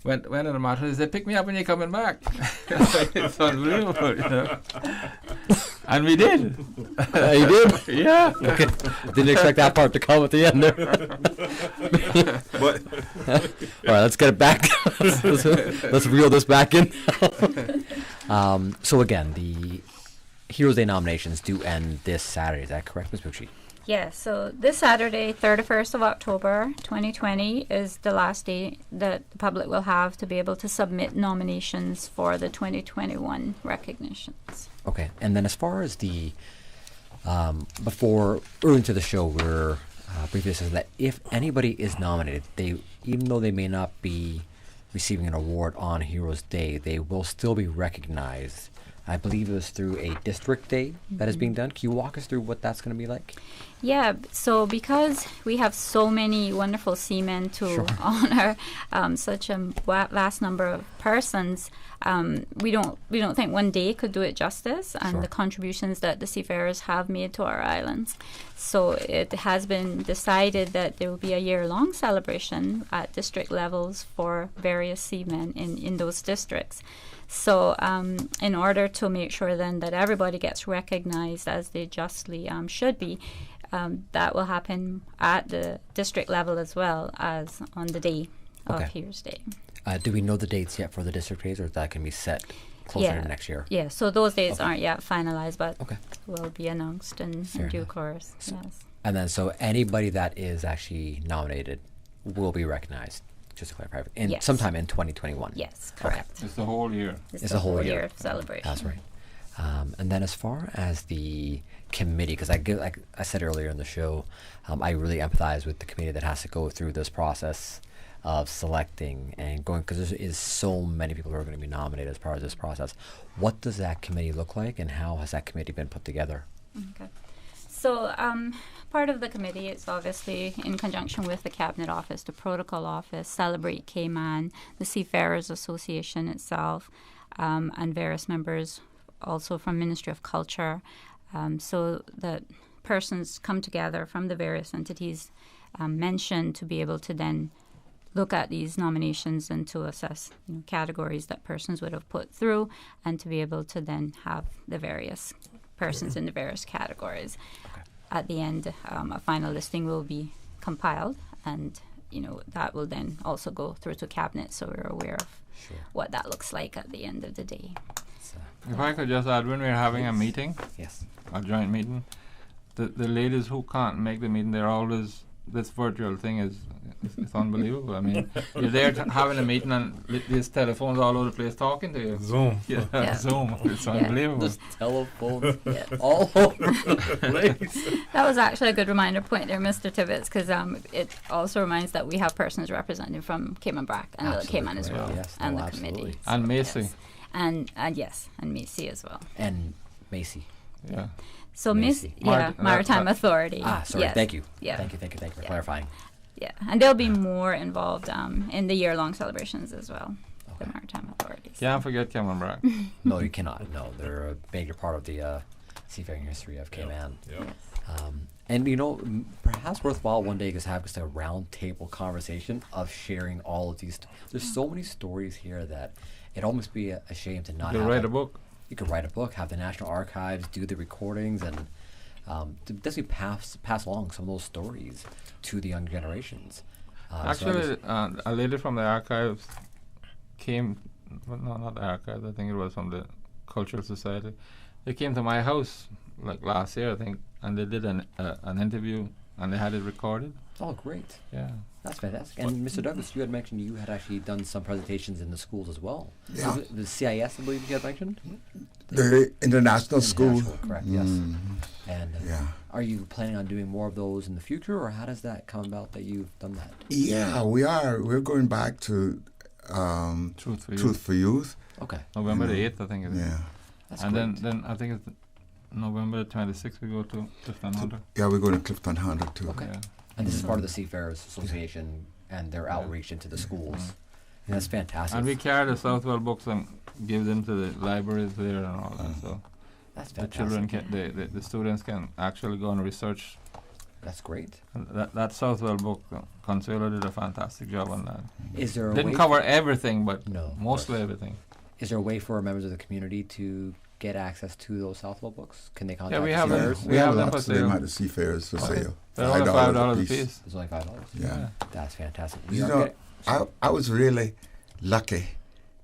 went in the mattress, he said, "Pick me up when you're coming back." It's unbelievable, And we did. You did? Yeah. Okay. Didn't expect that part to come at the end there. All right, let's get it back. let's reel this back in. So again, the Heroes Day nominations do end this Saturday. Is that correct, Ms. Bucci? Yeah, so this Saturday, 31st of October, 2020, is the last day that the public will have to be able to submit nominations for the 2021 recognitions. Okay, and then as far as the before early into the show, we're briefly says that if anybody is nominated, even though they may not be receiving an award on Heroes Day, they will still be recognized. I believe it was through a district day that is being done. Can you walk us through what that's going to be like? Yeah, so because we have so many wonderful seamen to honor such a vast number of persons, we don't think one day could do it justice, and the contributions that the seafarers have made to our islands. So it has been decided that there will be a year-long celebration at district levels for various seamen in those districts. So in order to make sure then that everybody gets recognized as they justly should be, that will happen at the district level as well as on the day of Heroes Day. Do we know the dates yet for the district days, or is that can be set closer to next year? Yeah, so those dates aren't yet finalized, but will be announced in due course. Yes. And then so anybody that is actually nominated will be recognized. Just to clarify, sometime in 2021. Yes, correct. It's the whole year. It's the whole year of celebration. That's right. And then as far as the committee, because like I said earlier in the show, I really empathize with the committee that has to go through this process of selecting and going, because there is so many people who are going to be nominated as part of this process. What does that committee look like, and how has that committee been put together? Okay. So part of the committee is obviously in conjunction with the Cabinet Office, the Protocol Office, Celebrate Cayman, the Seafarers Association itself, and various members also from Ministry of Culture, so that persons come together from the various entities mentioned to be able to then look at these nominations and to assess categories that persons would have put through, and to be able to then have the various persons in the various categories. At the end, a final listing will be compiled, and that will then also go through to Cabinet, so we're aware of what that looks like at the end of the day. If I could just add, when we're having a meeting, a joint meeting, the ladies who can't make the meeting, they're always, this virtual thing is it's unbelievable. I mean, you're there having a meeting and there's telephones all over the place talking to you. Zoom. Zoom. It's unbelievable. There's telephones all over the place. That was actually a good reminder point there, Mr. Tibbetts, because it also reminds that we have persons represented from Cayman Brac and Little Cayman as well, and the committee. And Macy. Yes. And Macy as well. And Macy. Yeah. So Maritime Authority. Sorry. Yes. Thank you. Yeah. Thank you for clarifying. Yeah, and they'll be more involved in the year-long celebrations as well. The Maritime Authorities. Can't forget Cayman Brac. No, you cannot. No, they're a major part of the seafaring history of Cayman. And perhaps worthwhile one day just have just a round table conversation of sharing all of these. There's so many stories here that it'd almost be a shame to not. You could write a book. You could write a book, have the National Archives do the recordings, and to basically pass along some of those stories to the young generations. Actually, a lady from the archives came. Well, no, not the archives. I think it was from the Cultural Society. They came to my house like last year, I think, and they did an interview, and they had it recorded. Oh, great! Yeah, that's fantastic. And Mr. Douglas, you had mentioned you had actually done some presentations in the schools as well. Yeah. So the CIS, I believe you had mentioned. The International School. Correct. Yes. And are you planning on doing more of those in the future, or how does that come about that you've done that? Yeah, we are. We're going back to Truth for Youth. Okay. November the 8th, I think it is. Yeah. That's and great. then I think it's November the 26th we go to Clifton Hunter. Yeah, we're going to Clifton Hunter too. Okay. Yeah. And this is part of the Seafarers Association and their outreach into the schools. And that's fantastic. And we carry the Southwell books and give them to the libraries there and all that. So that's the fantastic. children can, the students can actually go and research. That's great. And that Southwell book, Consuelo did a fantastic job on that. Is there a didn't way cover everything, but no, mostly everything. Is there a way for members of the community to get access to those Southwell books? Can they contact we have Seafarers? We have lots of them at the Seafarers for sale. They're only $5 a piece. It's only $5. Yeah. That's fantastic. You know, I was really lucky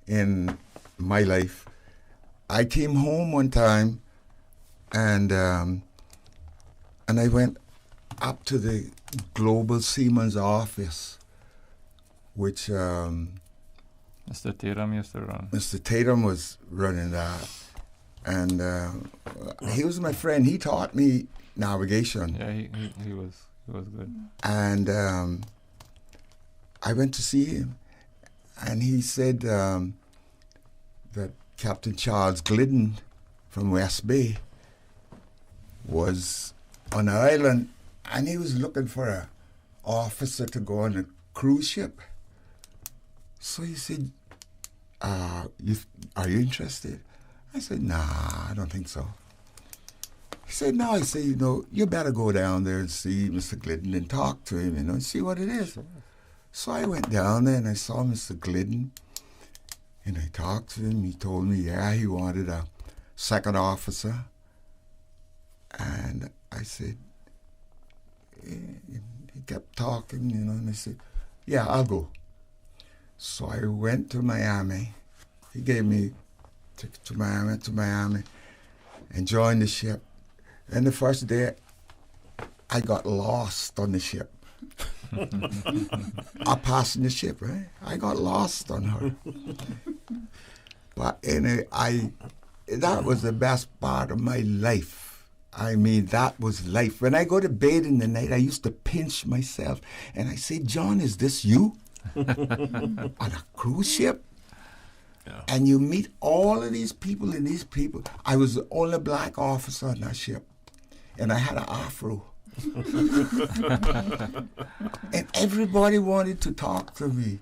in my life. I came home one time and I went, up to the Global Seamen's office, which Mr. Tatum used to run. Mr. Tatum was running that. And he was my friend. He taught me navigation. Yeah, he was good. And I went to see him, and he said that Captain Charles Glidden from West Bay was on an island, and he was looking for an officer to go on a cruise ship. So he said, are you interested? I said, nah, I don't think so. He said, no. I said, you better go down there and see Mr. Glidden and talk to him, and see what it is. So I went down there and I saw Mr. Glidden, and I talked to him. He told me, he wanted a second officer. And I said, he kept talking, and I said, yeah, I'll go. So I went to Miami. He gave me ticket to Miami, and joined the ship. And the first day, I got lost on the ship. I passed the ship, right? I got lost on her. But that was the best part of my life. I mean, that was life. When I go to bed in the night, I used to pinch myself, and I say, John, is this you? On a cruise ship? Yeah. And you meet all of these people and these people. I was the only black officer on that ship, and I had an afro. And everybody wanted to talk to me,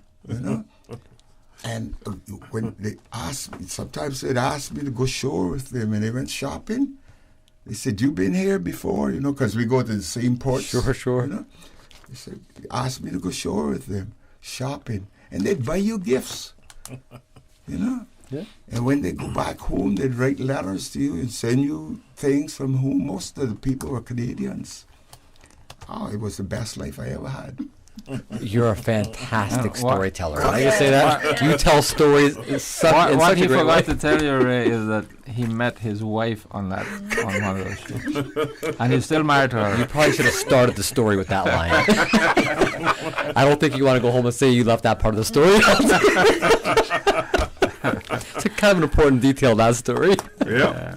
And when they asked me, sometimes they'd ask me to go shore with them, and they went shopping. They said, "You been here before?" Because we go to the same port. Sure. They said, asked me to go shore with them, shopping, and they'd buy you gifts. Yeah. And when they go back home, they'd write letters to you and send you things from home. Most of the people were Canadians. Oh, it was the best life I ever had. You're a fantastic storyteller. Can I just say that? You tell stories in such a great way. What he forgot to tell you, Ray, is that he met his wife on one of those ships. And he's still married to her. You probably should have started the story with that line. I don't think you want to go home and say you left that part of the story. It's a kind of an important detail, that story. Yeah.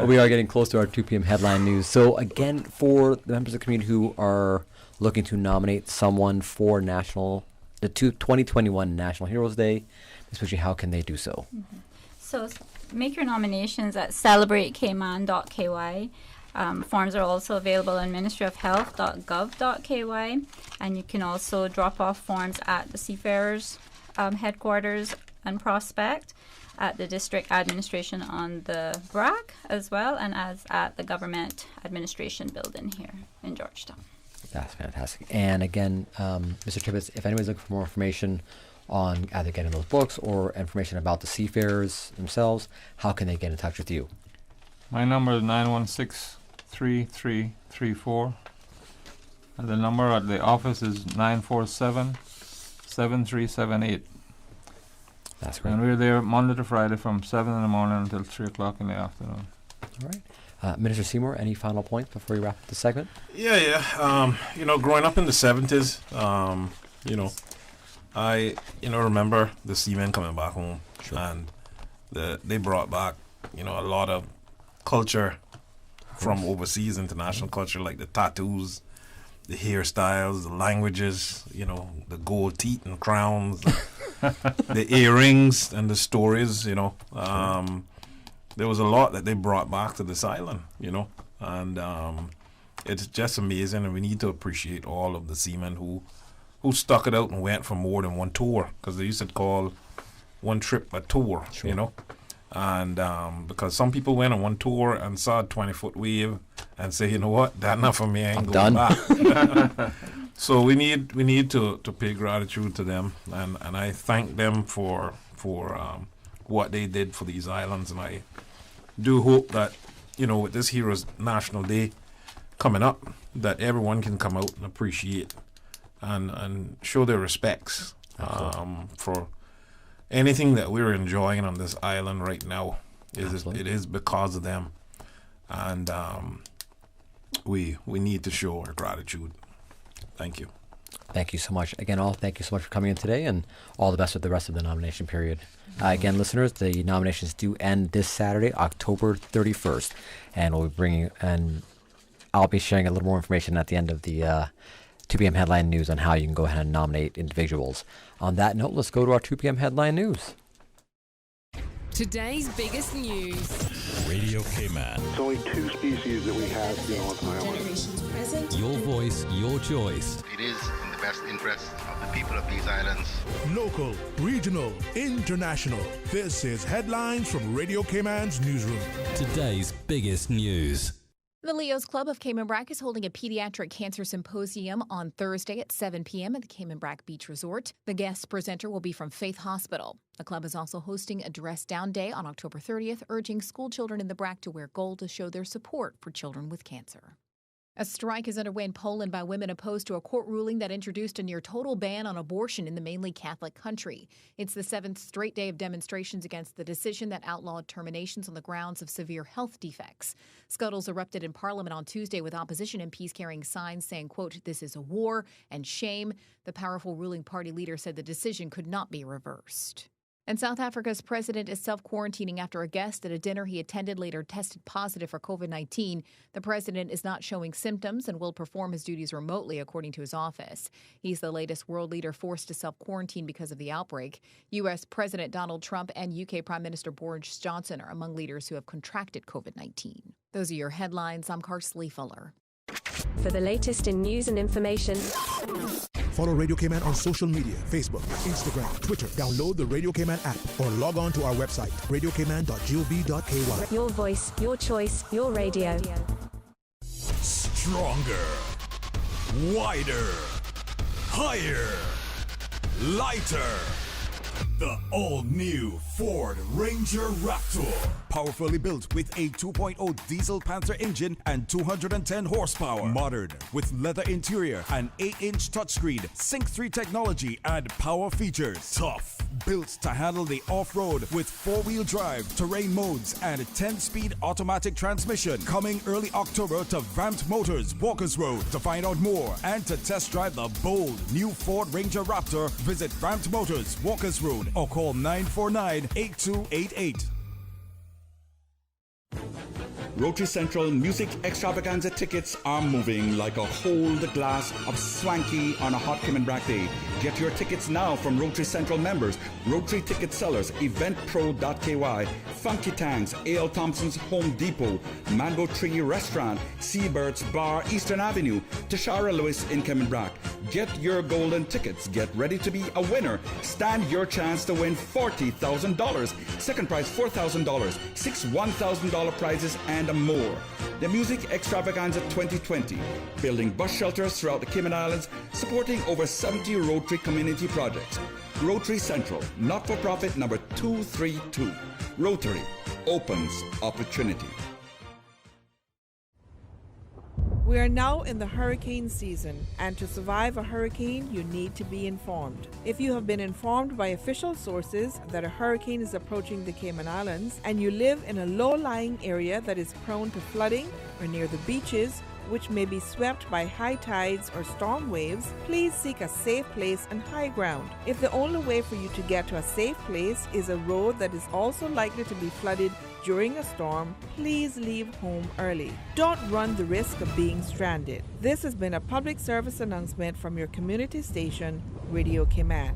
We are getting close to our 2 p.m. headline news. So again, for the members of the community who are looking to nominate someone for the 2021 National Heroes Day, Ms. Pucci, how can they do so? Mm-hmm. So make your nominations at celebratecayman.ky. Forms are also available on ministryofhealth.gov.ky, and you can also drop off forms at the Seafarers headquarters and Prospect, at the district administration on the BRAC as well, and as at the government administration building here in Georgetown. That's fantastic. And again, Mr. Tibbetts, if anybody's looking for more information on either getting those books or information about the Seafarers themselves, how can they get in touch with you? My number is 916-3334. And the number at the office is 947-7378. That's great. And we're there Monday to Friday from 7 in the morning until 3 o'clock in the afternoon. All right. Minister Seymour, any final points before we wrap up the segment? Yeah. Growing up in the 70s, I remember the seamen coming back home, and they brought back, a lot of culture from overseas, international culture, like the tattoos, the hairstyles, the languages, the gold teeth and crowns, the earrings and the stories, there was a lot that they brought back to this island, and it's just amazing, and we need to appreciate all of the seamen who stuck it out and went for more than one tour, because they used to call one trip a tour, and because some people went on one tour and saw a 20-foot wave and say, you know what, that's enough for me, I ain't going back. So we need to pay gratitude to them, and I thank them for what they did for these islands, and I do hope that, with this Heroes National Day coming up, that everyone can come out and appreciate and show their respects for anything that we're enjoying on this island right now. It is because of them. And we need to show our gratitude. Thank you. Thank you so much. Again, all thank you so much for coming in today, and all the best with the rest of the nomination period. Again, listeners, the nominations do end this Saturday, October 31st, and I'll be sharing a little more information at the end of the 2 p.m. headline news on how you can go ahead and nominate individuals. On that note, let's go to our 2 p.m. headline news. Today's biggest news. Radio Cayman. It's only 2 species that we have here on the island. Your voice, your choice. It is in the best interest of the people of these islands. Local, regional, international. This is Headlines from Radio Cayman's newsroom. Today's biggest news. The Leo's Club of Cayman Brac is holding a pediatric cancer symposium on Thursday at 7 p.m. at the Cayman Brac Beach Resort. The guest presenter will be from Faith Hospital. The club is also hosting a Dress Down Day on October 30th, urging school children in the Brac to wear gold to show their support for children with cancer. A strike is underway in Poland by women opposed to a court ruling that introduced a near-total ban on abortion in the mainly Catholic country. It's the 7th straight day of demonstrations against the decision that outlawed terminations on the grounds of severe health defects. Scuttles erupted in Parliament on Tuesday with opposition MPs carrying signs saying, quote, "This is a war," and "shame." The powerful ruling party leader said the decision could not be reversed. And South Africa's president is self-quarantining after a guest at a dinner he attended later tested positive for COVID-19. The president is not showing symptoms and will perform his duties remotely, according to his office. He's the latest world leader forced to self-quarantine because of the outbreak. U.S. President Donald Trump and U.K. Prime Minister Boris Johnson are among leaders who have contracted COVID-19. Those are your headlines. I'm Karsley Fuller. For the latest in news and information, follow Radio Cayman on social media, Facebook, Instagram, Twitter. Download the Radio Cayman app or log on to our website, radiocayman.gov.ky. Your voice, your choice, your radio. Stronger, wider, higher, lighter. The all-new Ford Ranger Raptor. Powerfully built with a 2.0 diesel Panther engine and 210 horsepower. Modern with leather interior and 8-inch touchscreen, Sync 3 technology and power features. Tough, built to handle the off-road with 4-wheel drive, terrain modes, and 10-speed automatic transmission. Coming early October to Vamped Motors, Walkers Road. To find out more and to test drive the bold new Ford Ranger Raptor, visit Vamped Motors, Walkers Road, or call 949-8288. Rotary Central Music Extravaganza tickets are moving like a hold glass of swanky on a hot Cayman Brac day. Get your tickets now from Rotary Central members, Rotary ticket sellers, eventpro.ky, Funky Tanks, A.L. Thompson's Home Depot, Mango Tree Restaurant, Seabird's Bar, Eastern Avenue, Tashara Lewis in Cayman Brac. Get your golden tickets. Get ready to be a winner. Stand your chance to win $40,000. Second prize $4,000. 6 $1,000 prizes and more. The Music Extravaganza 2020. Building bus shelters throughout the Cayman Islands, supporting over 70 Rotary community projects. Rotary Central, not-for-profit number 232. Rotary opens opportunity. We are now in the hurricane season, and to survive a hurricane, you need to be informed. If you have been informed by official sources that a hurricane is approaching the Cayman Islands, and you live in a low-lying area that is prone to flooding or near the beaches, which may be swept by high tides or storm waves, please seek a safe place and high ground. If the only way for you to get to a safe place is a road that is also likely to be flooded during a storm, please leave home early. Don't run the risk of being stranded. This has been a public service announcement from your community station, Radio Cayman.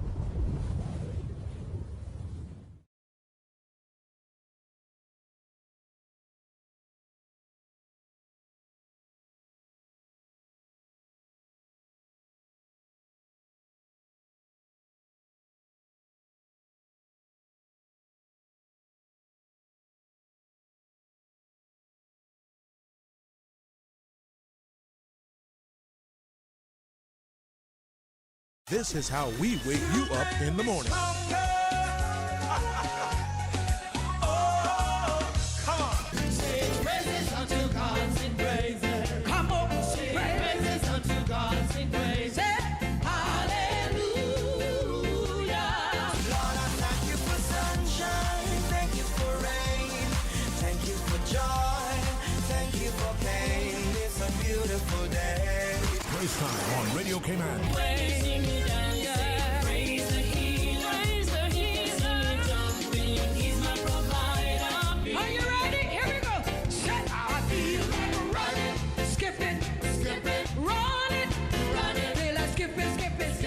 This is how we wake you up in the morning. Thank you for joy, thank you for pain. It's a beautiful Radio Cayman.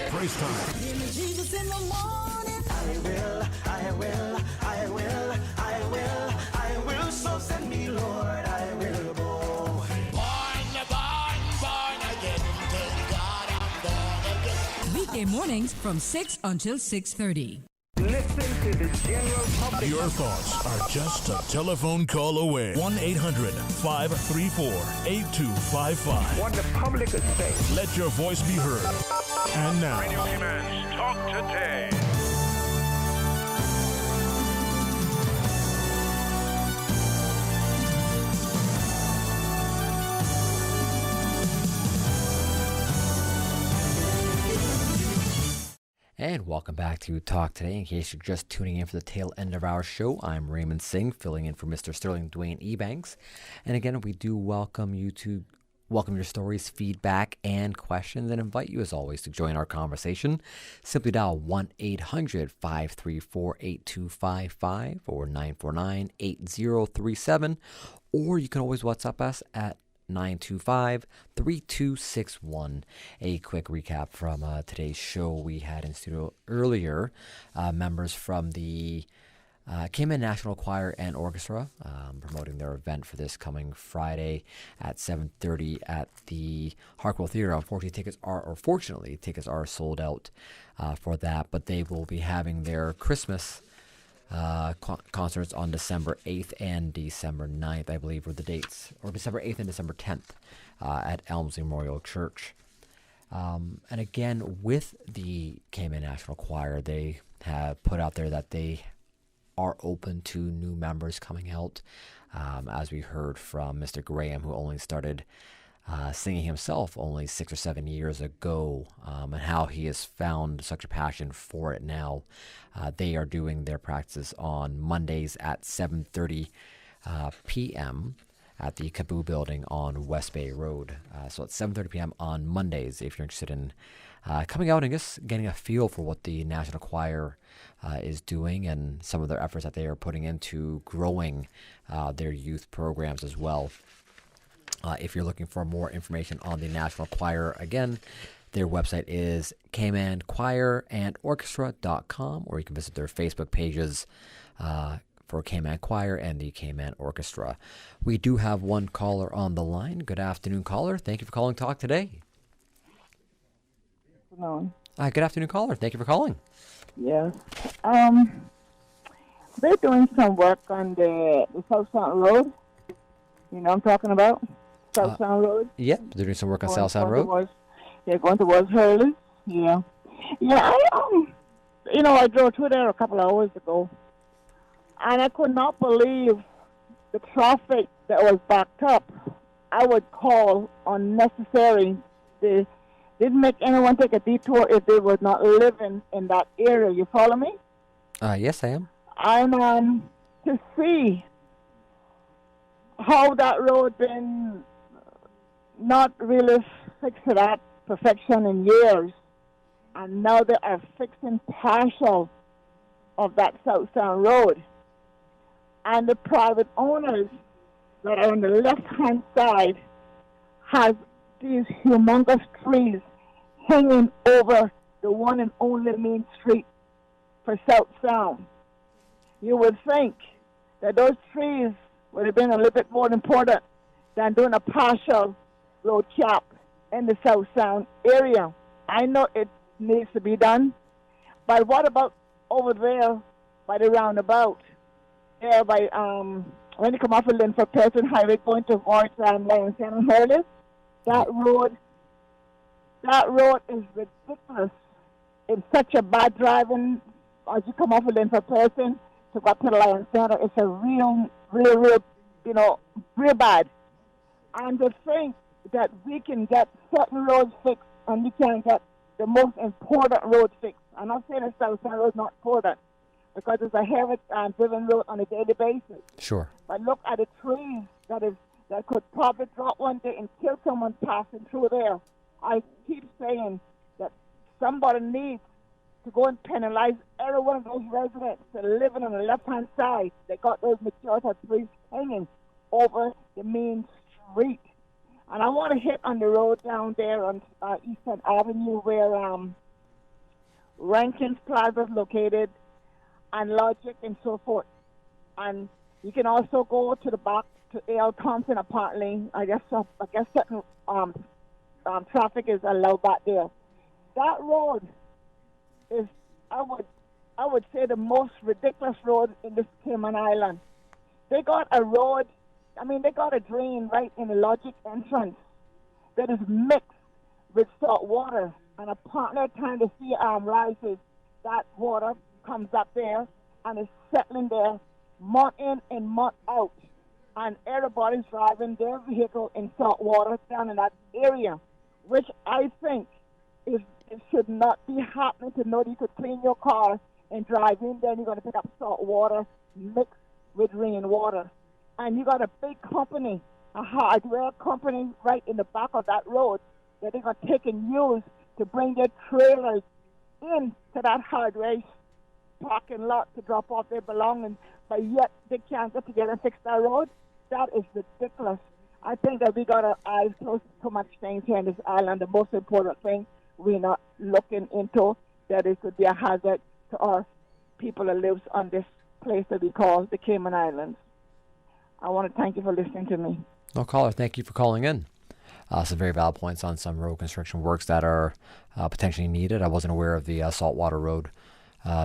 Praise time. Jesus in the morning. I will. So send me, Lord, I will go. Born again. Thank God I'm born again. Weekday mornings from 6 until 6:30. Listen to the general public. Your thoughts are just a telephone call away. 1-800-534-8255. What the public is saying. Let your voice be heard. And now, Radio Cayman's Talk Today. And welcome back to Talk Today. In case you're just tuning in for the tail end of our show, I'm Raymond Singh, filling in for Mr. Sterling Dwayne Ebanks. And again, we do welcome your stories, feedback, and questions, and invite you, as always, to join our conversation. Simply dial 1-800-534-8255 or 949-8037, or you can always WhatsApp us at 925-3261. A quick recap from today's show. We had in studio earlier members from the Cayman National Choir and Orchestra promoting their event for this coming Friday at 7:30 at the Harkwell Theater. Fortunately, tickets are sold out for that, but they will be having their Christmas concerts on December 8th and December 9th, I believe, were the dates, or December 8th and December 10th at Elms Memorial Church. And again, with the Cayman National Choir, they have put out there that they are open to new members coming out, as we heard from Mr. Graham, who only started singing himself only 6 or 7 years ago, and how he has found such a passion for it now. They are doing their practices on Mondays at 7:30 p.m. at the Kaboo Building on West Bay Road. So at 7:30 p.m. on Mondays, if you're interested in coming out and just getting a feel for what the National Choir is doing and some of their efforts that they are putting into growing their youth programs as well. If you're looking for more information on the National Choir, again, their website is caymanchoirandorchestra.com, or you can visit their Facebook pages for Cayman Choir and the Cayman Orchestra. We do have one caller on the line. Good afternoon, caller. Thank you for calling Talk Today. Hello. Good afternoon, caller. Thank you for calling. Yes. They're doing some work on the South Sound Road. You know what I'm talking about? South Sound Road. Yep, they're doing some work on South Sound Road. They're going towards Hurley. Yeah. Yeah, I drove through there a couple of hours ago, and I could not believe the traffic that was backed up. I would call unnecessary. They didn't make anyone take a detour if they were not living in that area. You follow me? Yes, I am. And to see how that road been not really fixed to that perfection in years, and now they are fixing partial of that South Sound Road, and the private owners that are on the left-hand side have these humongous trees hanging over the one and only main street for South Sound. You would think that those trees would have been a little bit more important than doing a partial road cap in the South Sound area. I know it needs to be done, but what about over there by the roundabout? There by, when you come off of Linford Pearson Highway going towards Lions and Hurley, that road is ridiculous. It's such a bad driving as you come off of Linford Pearson to go up to the Lions Center. It's a real, real bad. And to think that we can get certain roads fixed and we can get the most important road fixed. I'm not saying the South Sound Road is not important, because it's a heavy driven road on a daily basis. Sure. But look at the trees that could probably drop one day and kill someone passing through there. I keep saying that somebody needs to go and penalize every one of those residents that are living on the left-hand side that got those mature trees hanging over the main street. And I want to hit on the road down there on Eastern Avenue where Rankin's Plaza is located, and Logic and so forth. And you can also go to the back to A.L. Thompson apartly. I guess certain traffic is allowed back there. That road is, I would say, the most ridiculous road in this Cayman Island. They got a road, they got a drain right in the Logic entrance that is mixed with salt water. And upon that time the sea rises, that water comes up there and is settling there month in and month out. And everybody's driving their vehicle in salt water down in that area, which I think it should not be happening. To know that you could clean your car and drive in there and you're going to pick up salt water mixed with rainwater. And you got a big company, a hardware company right in the back of that road that they're going to take and use to bring their trailers into that hardware parking lot to drop off their belongings, but yet they can't get together and fix that road. That is ridiculous. I think that we got our eyes closed to too much things here in this island. The most important thing we're not looking into, that it could be a hazard to our people that lives on this place that we call the Cayman Islands. I want to thank you for listening to me. No, caller, thank you for calling in. Some very valid points on some road construction works that are potentially needed. I wasn't aware of the saltwater road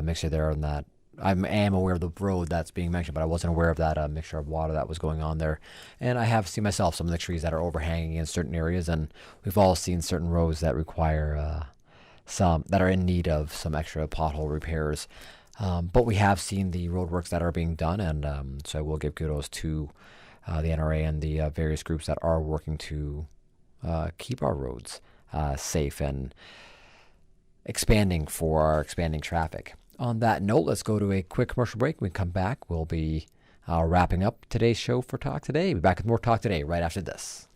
mixture there, and that I am aware of the road that's being mentioned, but I wasn't aware of that mixture of water that was going on there. And I have seen myself some of the trees that are overhanging in certain areas, and we've all seen certain roads that require some that are in need of some extra pothole repairs. But we have seen the road works that are being done, and so I will give kudos to the NRA and the various groups that are working to keep our roads safe and expanding for our expanding traffic. On that note, let's go to a quick commercial break. When we come back, we'll be wrapping up today's show for Talk Today. We'll be back with more Talk Today right after this.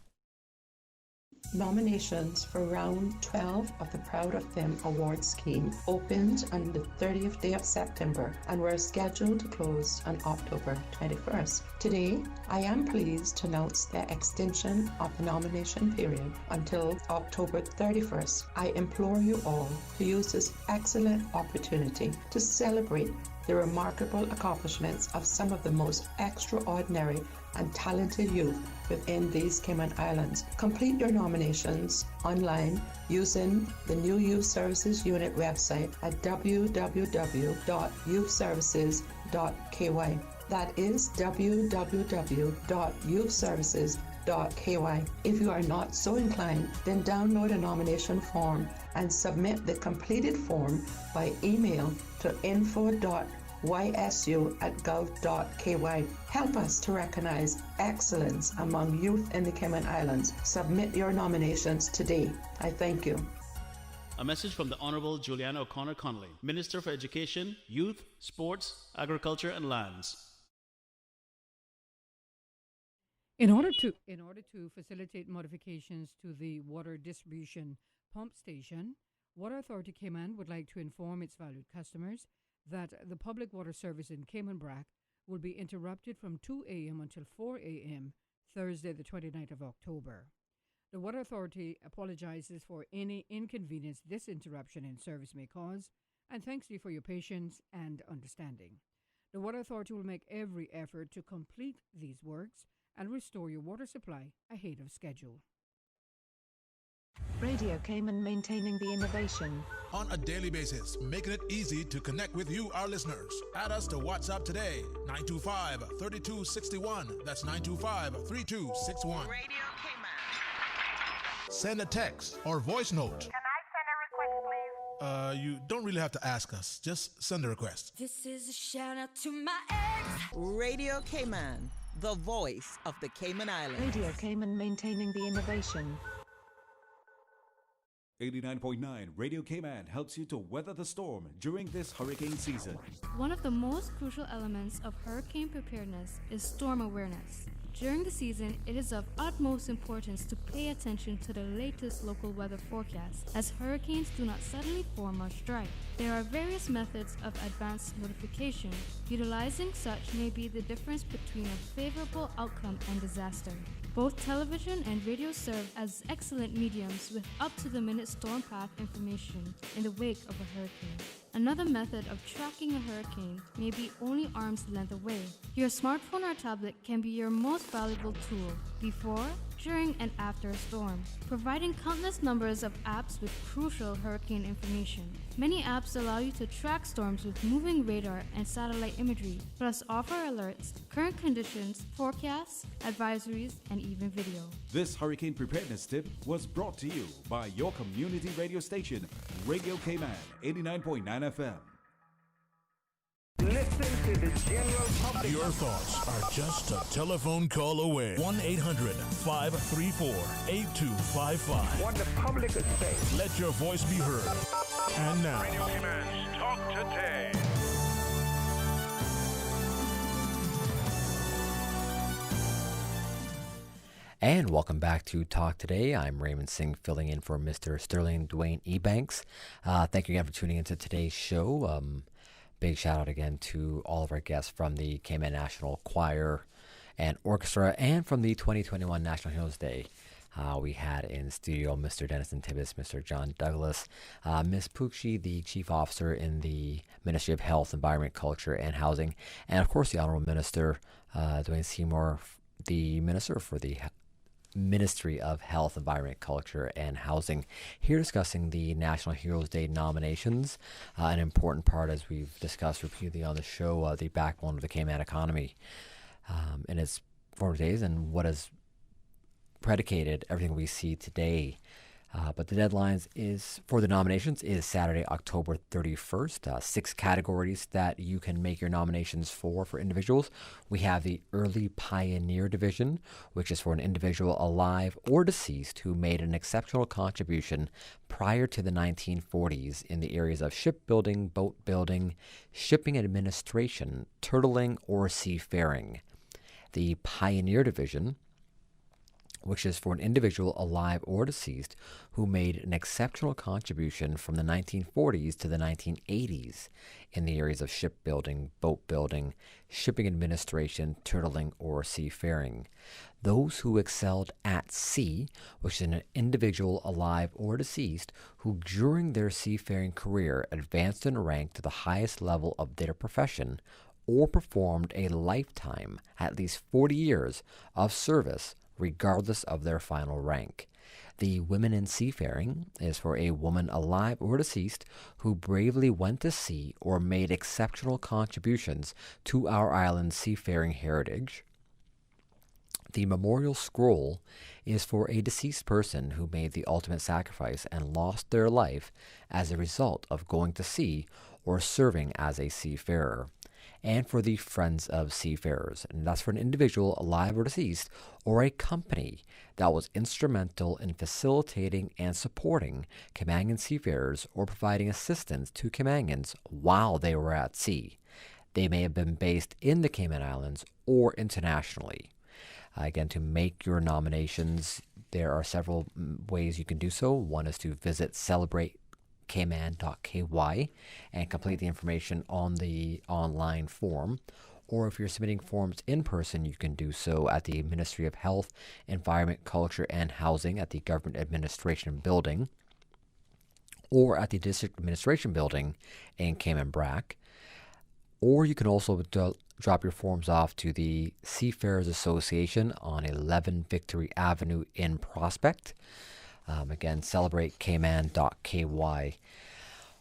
Nominations for round 12 of the Proud of Them award scheme opened on the 30th day of September and were scheduled to close on October 21st. Today, I am pleased to announce the extension of the nomination period until October 31st. I implore you all to use this excellent opportunity to celebrate the remarkable accomplishments of some of the most extraordinary and talented youth within these Cayman Islands. Complete your nominations online using the new Youth Services Unit website at www.youthservices.ky. That is www.youthservices.ky. If you are not so inclined, then download a nomination form and submit the completed form by email to info.ysu@gov.ky. Help us to recognize excellence among youth in the Cayman Islands. Submit your nominations today. I thank you. A message from the Honorable Juliana O'Connor Connolly, Minister for Education, Youth, Sports, Agriculture and Lands. In order to facilitate modifications to the water distribution pump station, Water Authority Cayman would like to inform its valued customers that the public water service in Cayman Brac will be interrupted from 2 a.m. until 4 a.m. Thursday, the 29th of October. The Water Authority apologizes for any inconvenience this interruption in service may cause, and thanks you for your patience and understanding. The Water Authority will make every effort to complete these works and restore your water supply ahead of schedule. Radio Cayman, maintaining the innovation. On a daily basis, making it easy to connect with you, our listeners. Add us to WhatsApp today, 925-3261. That's 925-3261. Radio Cayman. Send a text or voice note. Can I send a request, please? You don't really have to ask us. Just send a request. This is a shout out to my ex. Radio Cayman, the voice of the Cayman Islands. Radio Cayman, maintaining the innovation. 89.9 Radio Cayman helps you to weather the storm during this hurricane season. One of the most crucial elements of hurricane preparedness is storm awareness. During the season, it is of utmost importance to pay attention to the latest local weather forecasts, as hurricanes do not suddenly form or strike. There are various methods of advanced notification. Utilizing such may be the difference between a favorable outcome and disaster. Both television and radio serve as excellent mediums with up-to-the-minute storm path information in the wake of a hurricane. Another method of tracking a hurricane may be only arm's length away. Your smartphone or tablet can be your most valuable tool before, during, and after a storm, providing countless numbers of apps with crucial hurricane information. Many apps allow you to track storms with moving radar and satellite imagery, plus offer alerts, current conditions, forecasts, advisories, and even video. This hurricane preparedness tip was brought to you by your community radio station, Radio Cayman 89.9 FM. Listen to the general public. Your thoughts are just a telephone call away. 1-800-534-8255. What the public is saying. Let your voice be heard. And now, Radio Cayman's Talk Today. And welcome back to Talk Today. I'm Raymond Singh, filling in for Mr. Sterling Dwayne Ebanks. Thank you again for tuning into today's show. Big shout out again to all of our guests from the Cayman National Choir and Orchestra and from the 2021 National Heroes Day. We had in studio Mr. Dennison Tibbetts, Mr. John Douglas, Ms. Pukshi, the Chief Officer in the Ministry of Health, Environment, Culture, and Housing, and of course the Honorable Minister, Dwayne Seymour, the Minister for the Ministry of Health, Environment, Culture, and Housing, here discussing the National Heroes Day nominations, an important part, as we've discussed repeatedly on the show, the backbone of the Cayman economy in its former days and what has predicated everything we see today. But the deadlines for the nominations is Saturday, October 31st. 6 categories that you can make your nominations for individuals. We have the Early Pioneer Division, which is for an individual alive or deceased who made an exceptional contribution prior to the 1940s in the areas of shipbuilding, boat building, shipping administration, turtling, or seafaring. The Pioneer Division, which is for an individual alive or deceased who made an exceptional contribution from the 1940s to the 1980s in the areas of shipbuilding, boat building, shipping administration, turtling, or seafaring. Those who excelled at sea, which is an individual alive or deceased who during their seafaring career advanced in rank to the highest level of their profession or performed a lifetime, at least 40 years, of service regardless of their final rank. The Women in Seafaring is for a woman alive or deceased who bravely went to sea or made exceptional contributions to our island's seafaring heritage. The Memorial Scroll is for a deceased person who made the ultimate sacrifice and lost their life as a result of going to sea or serving as a seafarer. And for the Friends of Seafarers, and that's for an individual alive or deceased or a company that was instrumental in facilitating and supporting Caymanian seafarers or providing assistance to Caymanians while they were at sea. They may have been based in the Cayman Islands or internationally. Again, to make your nominations, there are several ways you can do so. One is to visit celebratekayman.ky and complete the information on the online form. Or if you're submitting forms in person, you can do so at the Ministry of Health, Environment, Culture, and Housing at the Government Administration Building, or at the District Administration Building in Cayman Brac. Or you can also drop your forms off to the Seafarers Association on 11 Victory Avenue in Prospect. Again, celebratekayman.ky.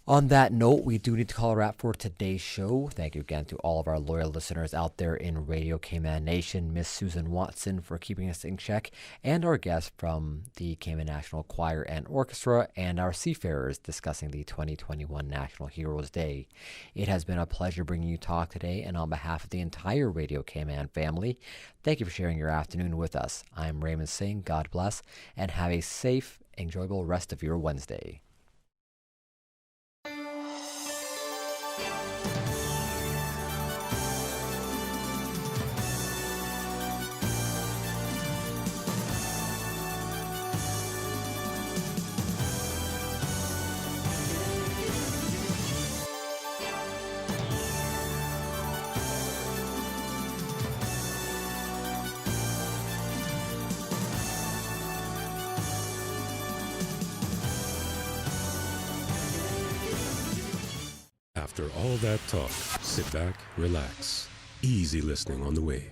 On that note, we do need to call a wrap for today's show. Thank you again to all of our loyal listeners out there in Radio Cayman Nation, Miss Susan Watson for keeping us in check, and our guests from the Cayman National Choir and Orchestra, and our seafarers discussing the 2021 National Heroes Day. It has been a pleasure bringing you Talk Today, and on behalf of the entire Radio Cayman family, thank you for sharing your afternoon with us. I'm Raymond Singh. God bless, and have a safe, enjoyable rest of your Wednesday. After all that talk, sit back, relax. Easy listening on the way.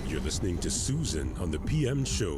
You're listening to Susan on the PM Show.